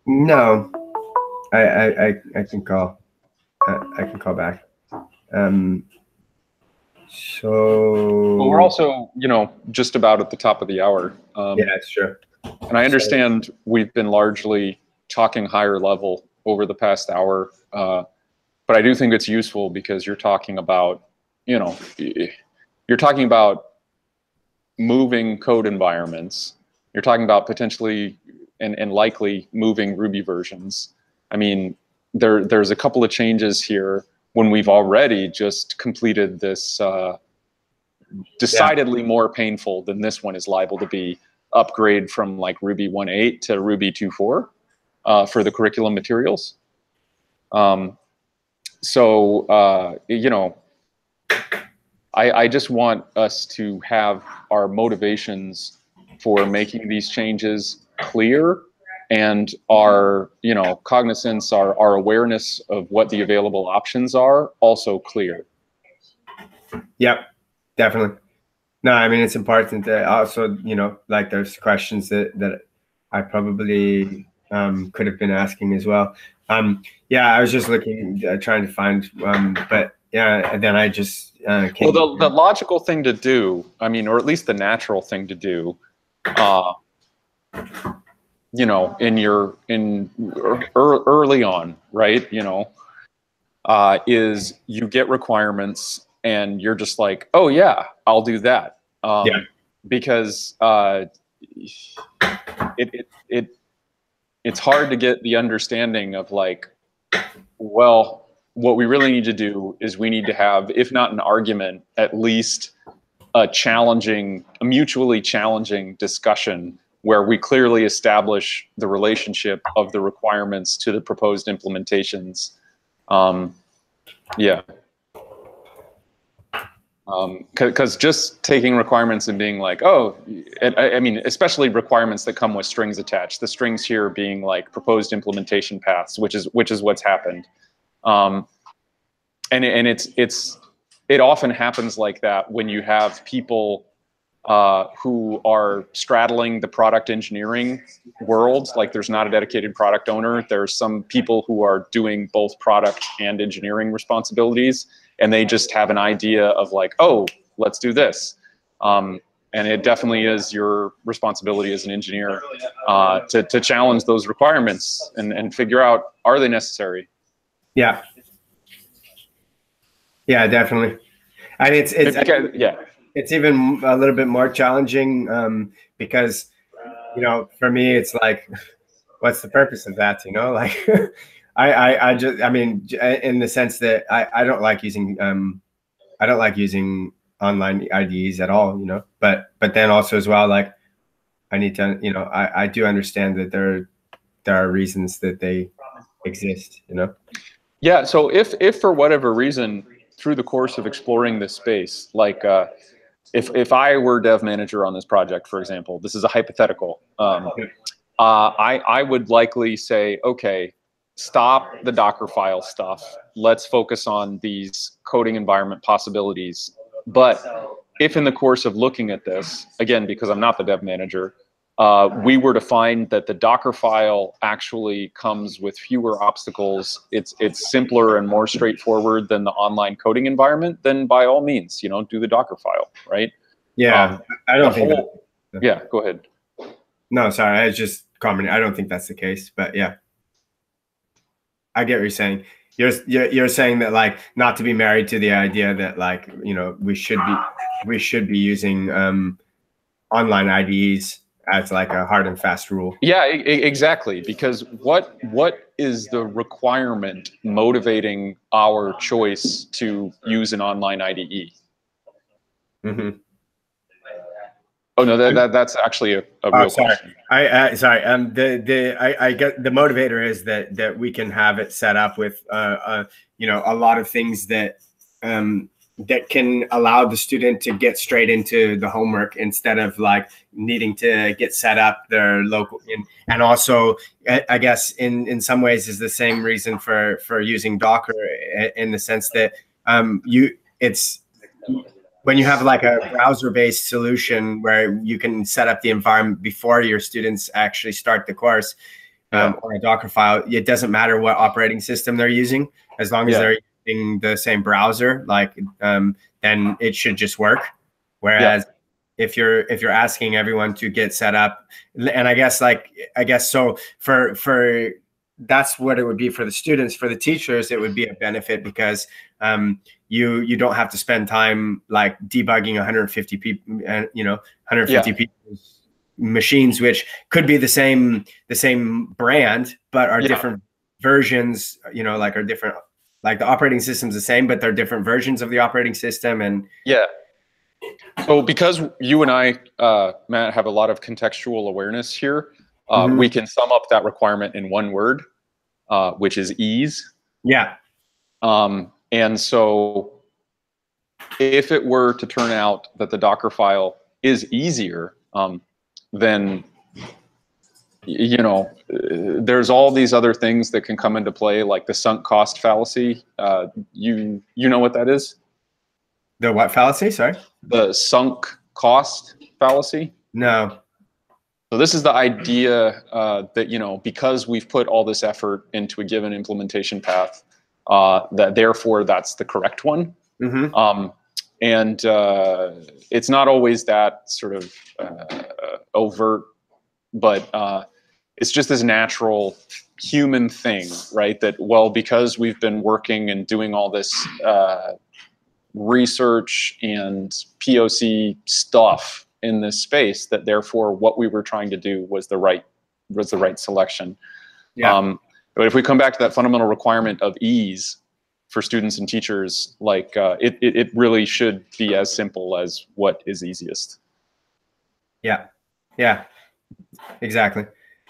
No. I can call. I can call back. So. Well, we're also, just about at the top of the hour. Yeah, that's true. And I understand we've been largely talking higher level over the past hour, but I do think it's useful because you're talking about, moving code environments. You're talking about potentially and likely moving Ruby versions. I mean, there's a couple of changes here when we've already just completed this decidedly more painful than this one is liable to be upgrade from like Ruby 1.8 to Ruby 2.4 for the curriculum materials. I just want us to have our motivations for making these changes clear, and our cognizance, our awareness of what the available options are also clear. Yep, definitely. No, I mean, it's important to also, there's questions that I probably could have been asking as well. Yeah, I was just looking, trying to find, but yeah, and then I just came. Well, the logical thing to do, I mean, or at least the natural thing to do, early on, right? Is you get requirements and you're just like, oh yeah, I'll do that. Because it's hard to get the understanding of like, well, what we really need to do is we need to have, if not an argument, at least a mutually challenging discussion where we clearly establish the relationship of the requirements to the proposed implementations. Yeah. Because just taking requirements and being like, oh, I mean, especially requirements that come with strings attached. The strings here being like proposed implementation paths, which is what's happened. And it often happens like that when you have people who are straddling the product engineering world. Like there's not a dedicated product owner. There's some people who are doing both product and engineering responsibilities, and they just have an idea of like, oh, let's do this. And it definitely is your responsibility as an engineer to challenge those requirements and figure out, are they necessary? Yeah. Yeah, definitely. And it's even a little bit more challenging because, for me, it's like, what's the purpose of that? Like I mean, in the sense that I don't like using online IDEs at all, but then also as well, like I need to, I do understand that there are reasons that they exist, Yeah. So if for whatever reason, through the course of exploring this space, like if I were dev manager on this project, for example, this is a hypothetical, I would likely say, okay, stop the Docker file stuff. Let's focus on these coding environment possibilities. But if in the course of looking at this, again, because I'm not the dev manager, we were to find that the Docker file actually comes with fewer obstacles, it's simpler and more straightforward than the online coding environment, then by all means, do the Docker file, right? Yeah, I don't think yeah, go ahead. No, sorry, I was just commenting. I don't think that's the case, but yeah, I get what you're saying. You're saying that, like, not to be married to the idea that, like, we should be using online IDEs as like a hard and fast rule. Yeah, exactly. Because what is the requirement motivating our choice to use an online IDE? Mm-hmm. Oh no, that's actually a real question. Sorry. I get the motivator is that we can have it set up with a lot of things that that can allow the student to get straight into the homework instead of like needing to get set up their local. And also, I guess in some ways is the same reason for using Docker, in the sense that when you have like a browser-based solution where you can set up the environment before your students actually start the course, or a Docker file, it doesn't matter what operating system they're using, as long as they're using the same browser, like then it should just work. Whereas if you're asking everyone to get set up, and I guess so for that's what it would be for the students. For the teachers, it would be a benefit because you don't have to spend time like debugging 150 people and 150 people's machines, which could be the same brand but are different versions, like are different, like the operating system's the same but they're different versions of the operating system. And so because you and I, Matt, have a lot of contextual awareness here, we can sum up that requirement in one word, which is ease. And so if it were to turn out that the Docker file is easier, then, there's all these other things that can come into play, like the sunk cost fallacy. You know what that is? The what fallacy? Sorry? The sunk cost fallacy? No. So this is the idea that, because we've put all this effort into a given implementation path, that therefore that's the correct one. And it's not always that sort of overt, but it's just this natural human thing, right? That, well, because we've been working and doing all this research and POC stuff in this space, that therefore what we were trying to do was the right selection. But if we come back to that fundamental requirement of ease, for students and teachers, like it really should be as simple as what is easiest. Yeah, yeah, exactly.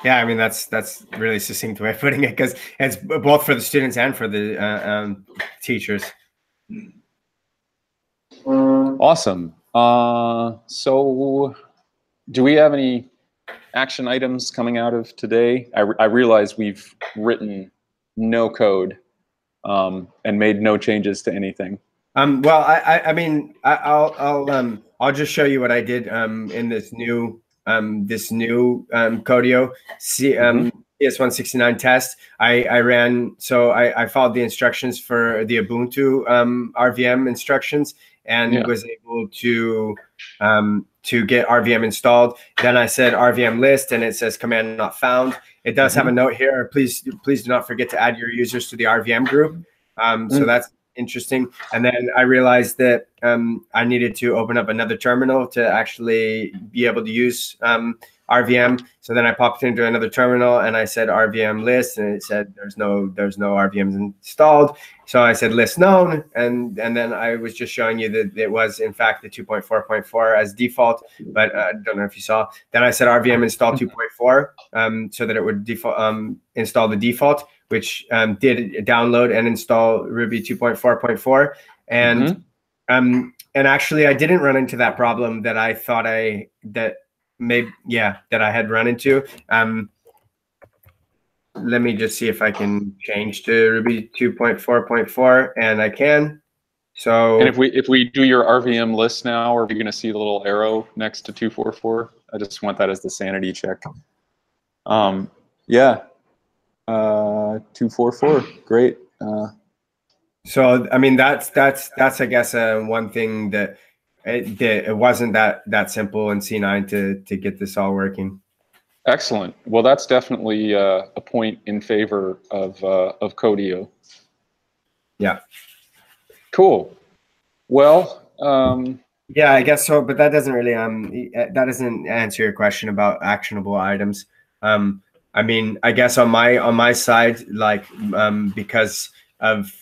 Yeah, I mean that's really succinct way of putting it, because it's both for the students and for the teachers. Awesome. So do we have any action items coming out of today? I realize we've written no code and made no changes to anything. Well, I mean, I'll just show you what I did in this new Codio CS169 test. I ran, so I followed the instructions for the Ubuntu RVM instructions, and was able to get RVM installed. Then I said RVM list, and it says command not found. It does have a note here. Please do not forget to add your users to the RVM group. So that's interesting. And then I realized that I needed to open up another terminal to actually be able to use RVM. So then I popped into another terminal and I said RVM list, and it said there's no RVMs installed. So I said list known, and then I was just showing you that it was in fact the 2.4.4 as default, but I don't know if you saw. Then I said RVM install 2.4 so that it would default install the default, which did download and install Ruby 2.4.4. And and actually I didn't run into that problem that I thought that I had run into. Let me just see if I can change to Ruby 2.4.4, and I can. So, and if we do your RVM list now, are we going to see the little arrow next to 244? I just want that as the sanity check. Yeah, 244, great. So I mean that's I guess one thing that it wasn't that simple in C9 to get this all working. Excellent. Well, that's definitely a point in favor of Codio. Yeah. Cool. Well. Yeah, I guess so, but that doesn't really that doesn't answer your question about actionable items. I mean, I guess on my side, like because of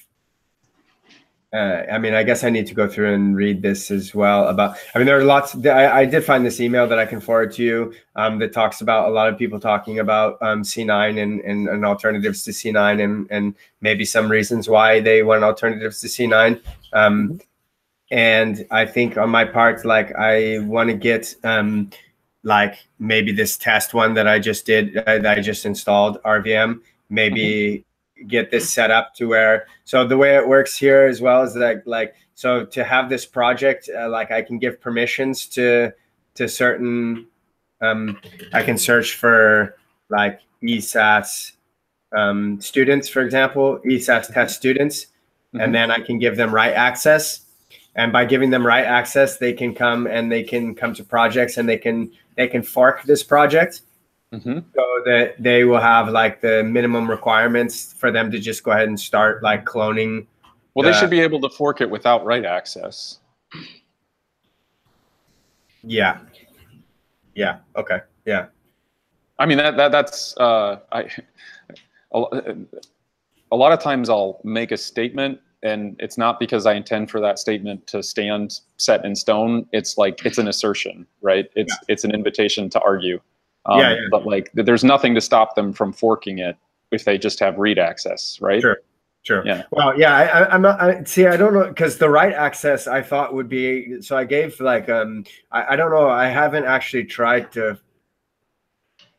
I mean, I guess I need to go through and read this as well about, I mean, there are lots, I did find this email that I can forward to you that talks about a lot of people talking about C9 and alternatives to C9 and maybe some reasons why they want alternatives to C9. And I think on my part, like I want to get like maybe this test one that I just did, that I just installed RVM, maybe get this set up to where, so the way it works here as well is that like, so to have this project, like I can give permissions to certain, I can search for like ESAS students, for example, ESAS test students, and then I can give them write access. And by giving them write access, they can come to projects, and they can fork this project. So that they will have like the minimum requirements for them to just go ahead and start like cloning. Well, they should be able to fork it without write access. Yeah. Yeah. Okay. Yeah. I mean that's a lot of times I'll make a statement, and it's not because I intend for that statement to stand set in stone. It's like it's an assertion, right? It's an invitation to argue. But like, there's nothing to stop them from forking it if they just have read access, right? Sure. Yeah. Well, yeah, I'm not. See, I don't know, because the write access I thought would be. So I gave like I don't know. I haven't actually tried to.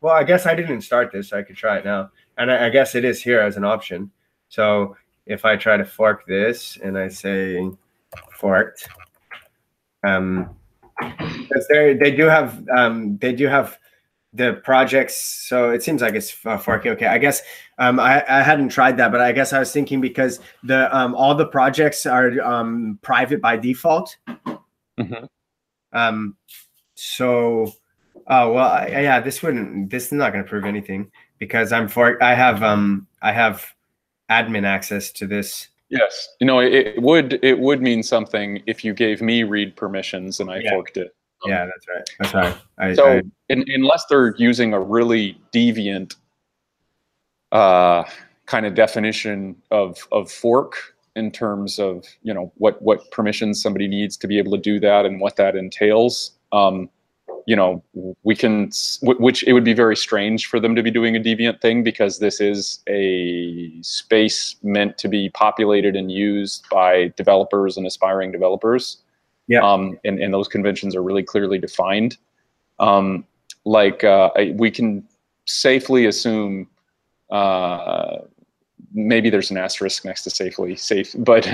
Well, I guess I didn't start this, so I could try it now, and I guess it is here as an option. So if I try to fork this and I say forked, because they do have the projects, so it seems like it's forking. Okay, I guess I hadn't tried that, but I guess I was thinking because the all the projects are private by default. So well, yeah, this is not going to prove anything because I have admin access to this. Yes, you know, it would mean something if you gave me read permissions and I forked it. Yeah, that's right. Unless they're using a really deviant kind of definition of fork, in terms of, you know, what permissions somebody needs to be able to do that and what that entails. You know, we can, which it would be very strange for them to be doing a deviant thing, because this is a space meant to be populated and used by developers and aspiring developers. Yeah. And those conventions are really clearly defined. We can safely assume, maybe there's an asterisk next to safe, but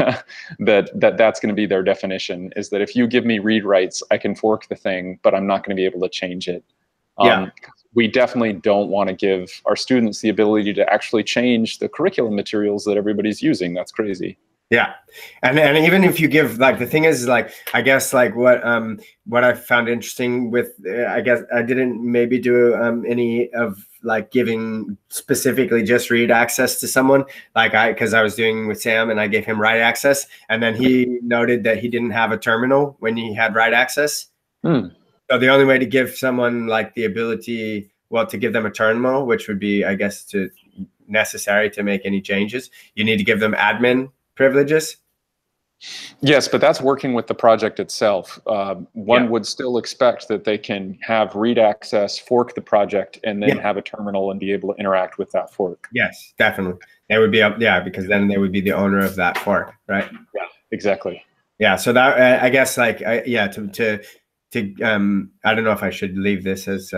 that's going to be their definition, is that if you give me read rights, I can fork the thing, but I'm not going to be able to change it. We definitely don't want to give our students the ability to actually change the curriculum materials that everybody's using. That's crazy. Yeah, and even if you give, like, the thing is, like, I guess, like, what I found interesting with, I guess I didn't maybe do any of, like, giving specifically just read access to someone, like, because I was doing with Sam and I gave him write access, and then he noted that he didn't have a terminal when he had write access. So the only way to give someone, like, the ability, well, to give them a terminal, which would be, I guess, necessary to make any changes, you need to give them admin privileges. Yes, but that's working with the project itself. One would still expect that they can have read access, fork the project, and then have a terminal and be able to interact with that fork. Yes, definitely. They would be up, because then they would be the owner of that fork, right? Yeah, exactly. Yeah, so that, I guess, like, I don't know if I should leave this as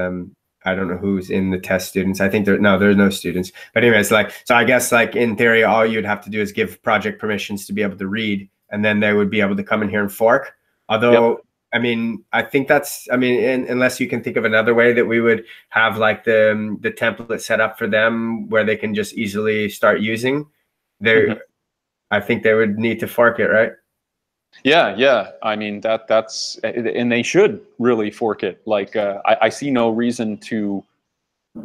I don't know who's in the test students. I think there's no students. But anyways, like, so I guess, like, in theory, all you'd have to do is give project permissions to be able to read, and then they would be able to come in here and fork. Although, I mean, I think that's, I mean, unless you can think of another way that we would have, like, the template set up for them where they can just easily start using, I think they would need to fork it, right? Yeah. I mean, that's, and they should really fork it. Like, I see no reason to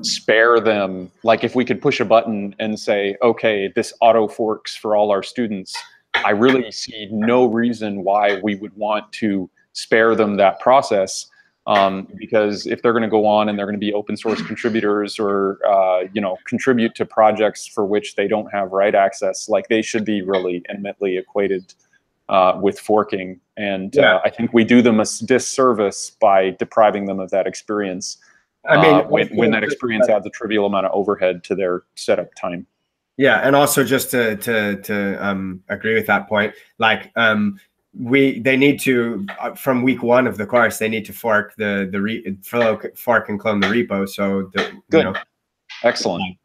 spare them. Like, if we could push a button and say, okay, this auto forks for all our students, I really see no reason why we would want to spare them that process. Because if they're going to go on and they're going to be open source contributors, or contribute to projects for which they don't have write access, like, they should be really intimately equated with forking. And I think we do them a disservice by depriving them of that experience. I mean, when that experience adds a trivial amount of overhead to their setup time. Yeah, and also just to agree with that point, like, they need to, from week one of the course, they need to fork fork and clone the repo. So good, excellent.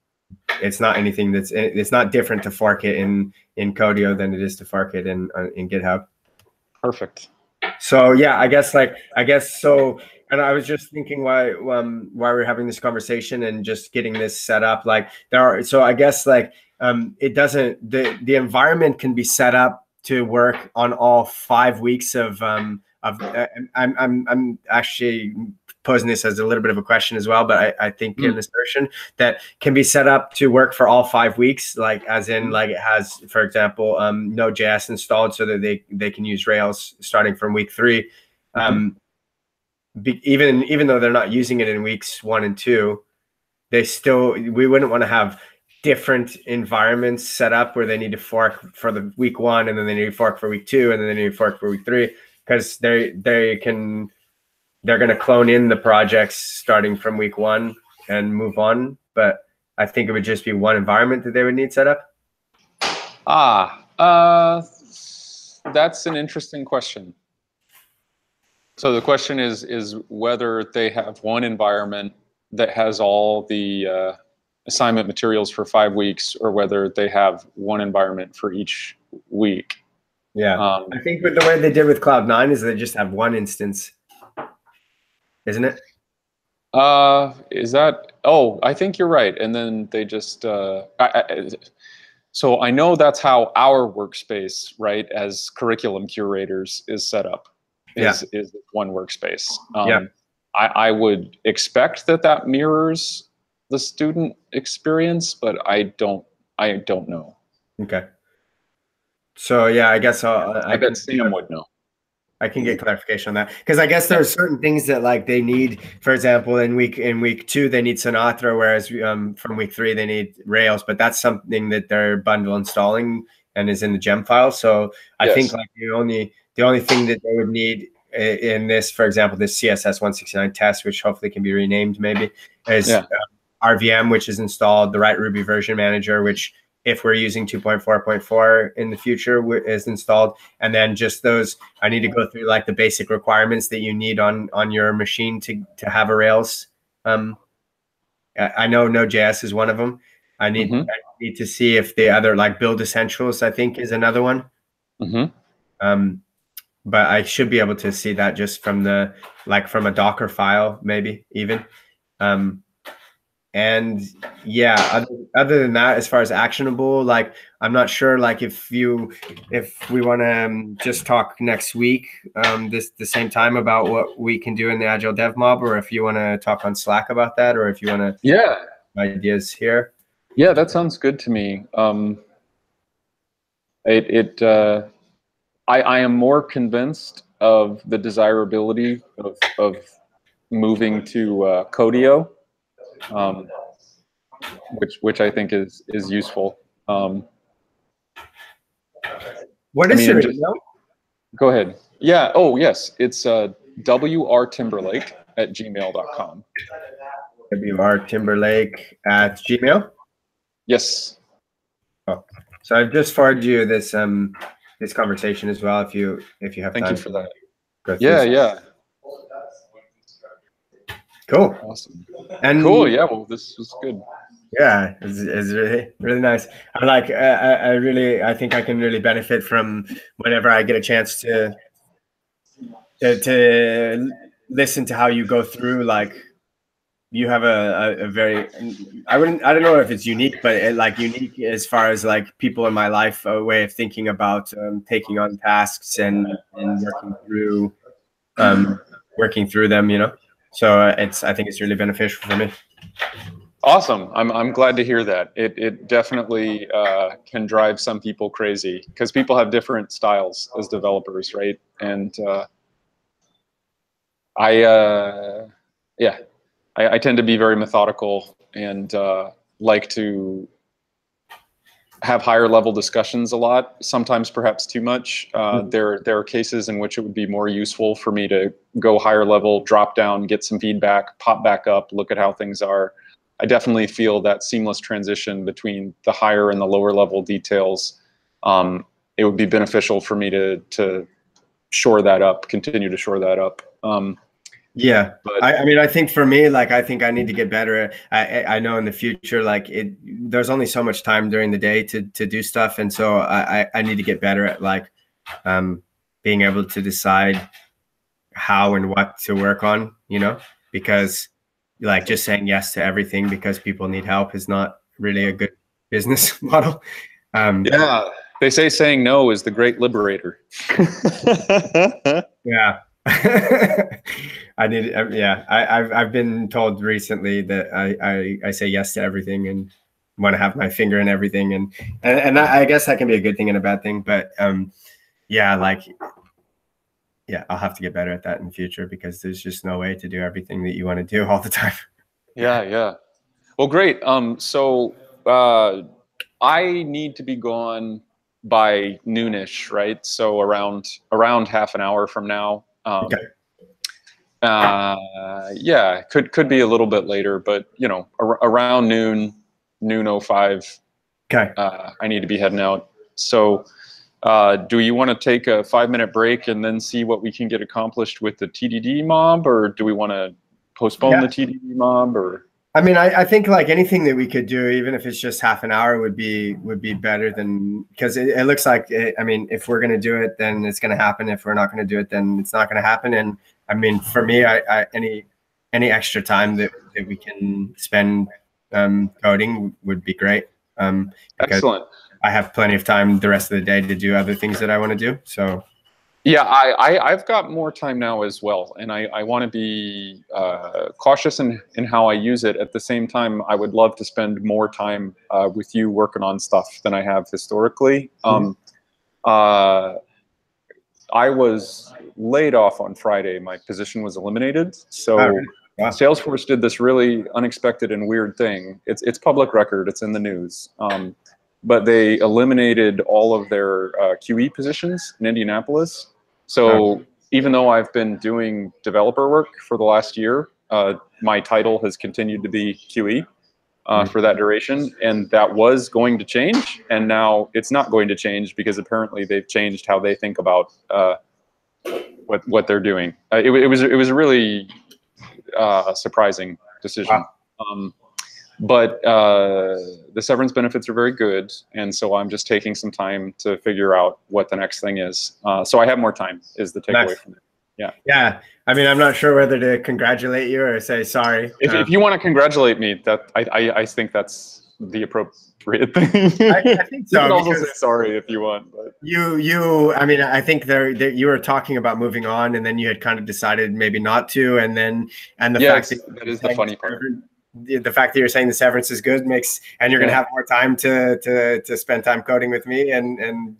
It's not anything it's not different to fork it in Codio than it is to fork it in GitHub. Perfect. So yeah, I guess so. And I was just thinking why we're having this conversation and just getting this set up. Like, so I guess, like, it doesn't, the environment can be set up to work on all 5 weeks of I'm actually posing this as a little bit of a question as well, but I think an assertion that can be set up to work for all 5 weeks, like, as in, like, it has, for example, Node.js installed so that they can use Rails starting from week 3. Even though they're not using it in weeks 1 and 2, we wouldn't want to have different environments set up where they need to fork for the week 1, and then they need to fork for week 2, and then they need to fork for week 3, because they're going to clone in the projects starting from week 1 and move on. But I think it would just be one environment that they would need set up. That's an interesting question. So the question is whether they have one environment that has all the assignment materials for 5 weeks, or whether they have one environment for each week. Yeah, I think with the way they did with Cloud9 is they just have one instance, isn't it? Is that? Oh, I think you're right. And then they just. So I know that's how our workspace, right, as curriculum curators, is set up. Is one workspace. I would expect that mirrors the student experience, but I don't know. Okay. So yeah, I guess I bet Sam would know. I can get clarification on that, because I guess there are certain things that like they need. For example, in week 2 they need Sinatra, whereas from week 3 they need Rails. But that's something that they're bundle installing and is in the gem file. So I think like the only thing that they would need in this, for example, this CSS 169 test, which hopefully can be renamed maybe, is RVM, which is installed, the right Ruby version manager, which if we're using 2.4.4 in the future is installed. And then just those, I need to go through like the basic requirements that you need on your machine to have a Rails. I know Node.js is one of them. I need to see if the other, like build essentials, I think is another one. But I should be able to see that just from the, like from a Docker file, maybe even. And yeah, other than that, as far as actionable, like I'm not sure, like if we want to just talk next week, the same time about what we can do in the Agile Dev Mob, or if you want to talk on Slack about that, or if you want to ideas here. Yeah, that sounds good to me. I am more convinced of the desirability of moving to Codio, which I think is useful. What is your email? Go ahead. Yeah. Oh, yes. It's wrtimberlake@gmail.com. wrtimberlake@gmail. Yes. Oh, so I've just forwarded you this this conversation as well. If you have time. Thank you for that. Go through Yeah. Cool. Awesome. And cool. Yeah. Well, this was good. Yeah, it's really nice. I like. I think I can really benefit from whenever I get a chance to listen to how you go through. Like, you have a very, I don't know if it's unique, but like unique as far as like people in my life, a way of thinking about taking on tasks and working through them. You know, so I think it's really beneficial for me. Awesome. I'm glad to hear that. It definitely can drive some people crazy, because people have different styles as developers, right? And I tend to be very methodical and like to have higher level discussions a lot, sometimes perhaps too much. There are cases in which it would be more useful for me to go higher level, drop down, get some feedback, pop back up, look at how things are. I definitely feel that seamless transition between the higher and the lower level details. It would be beneficial for me to shore that up, continue to shore that up. Yeah, but I mean, I think for me, like, I think I need to get better. I know in the future, like there's only so much time during the day to do stuff. And so I need to get better at like being able to decide how and what to work on, you know, because like just saying yes to everything because people need help is not really a good business model. Yeah, they say saying no is the great liberator. Yeah. I've been told recently that I say yes to everything and want to have my finger in everything, and I guess that can be a good thing and a bad thing, but I'll have to get better at that in the future, because there's just no way to do everything that you want to do all the time. Yeah. Well, great. So I need to be gone by noonish, right? So around half an hour from now. Okay. Yeah, could be a little bit later, but you know, around noon 05. Okay. I need to be heading out. So do you want to take a 5-minute break and then see what we can get accomplished with the TDD mob, or do we want to postpone the TDD mob? Or I mean, I think like anything that we could do, even if it's just half an hour, would be better than, because it looks like I mean, if we're going to do it, then it's going to happen. If we're not going to do it, then it's not going to happen. And I mean, for me, any extra time that we can spend coding would be great. Excellent. I have plenty of time the rest of the day to do other things that I want to do. So. Yeah, I've got more time now as well, and I want to be cautious in how I use it. At the same time, I would love to spend more time with you working on stuff than I have historically. I was laid off on Friday. My position was eliminated. So Oh, really? Wow. Salesforce did this really unexpected and weird thing. It's public record. It's in the news. But they eliminated all of their QE positions in Indianapolis. So even though I've been doing developer work for the last year, my title has continued to be QE for that duration, and that was going to change, and now it's not going to change because apparently they've changed how they think about what they're doing. It was a really surprising decision. Wow. But the severance benefits are very good, and so I'm just taking some time to figure out what the next thing is. So I have more time, is the takeaway from it. Yeah. Yeah. I mean, I'm not sure whether to congratulate you or say sorry. If you want to congratulate me, that I think that's the appropriate thing. I think so. You can also say sorry if you want. But. I mean, I think there you were talking about moving on, and then you had kind of decided maybe not to, and the fact that is the funny part. The fact that you're saying the severance is good and you're going to have more time to spend time coding with me and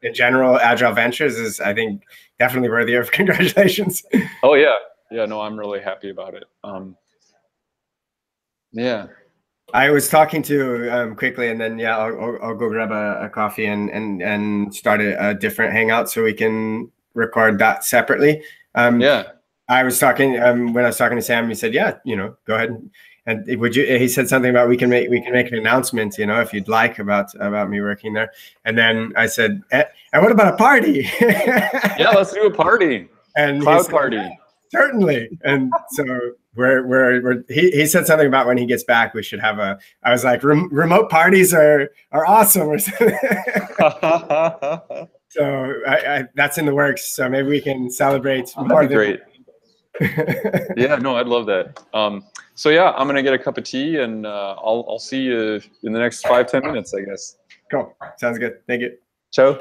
in general, Agile Ventures is, I think, definitely worthy of congratulations. Oh yeah. Yeah, no, I'm really happy about it. Yeah. I was talking to quickly, and then I'll go grab a coffee and start a different hangout so we can record that separately. I was talking when I was talking to Sam. He said, "Yeah, go ahead." And he said something about we can make an announcement, if you'd like, about me working there. And then I said, and what about a party? Yeah, let's do a party. And cloud party. Certainly. And so he said something about when he gets back, we should have I was like, remote parties are awesome or something. So that's in the works. So maybe we can celebrate more. That'd be great. Yeah, no, I'd love that. So yeah, I'm gonna get a cup of tea, and I'll see you in the next 5-10 minutes, I guess. Cool. Sounds good. Thank you. Ciao.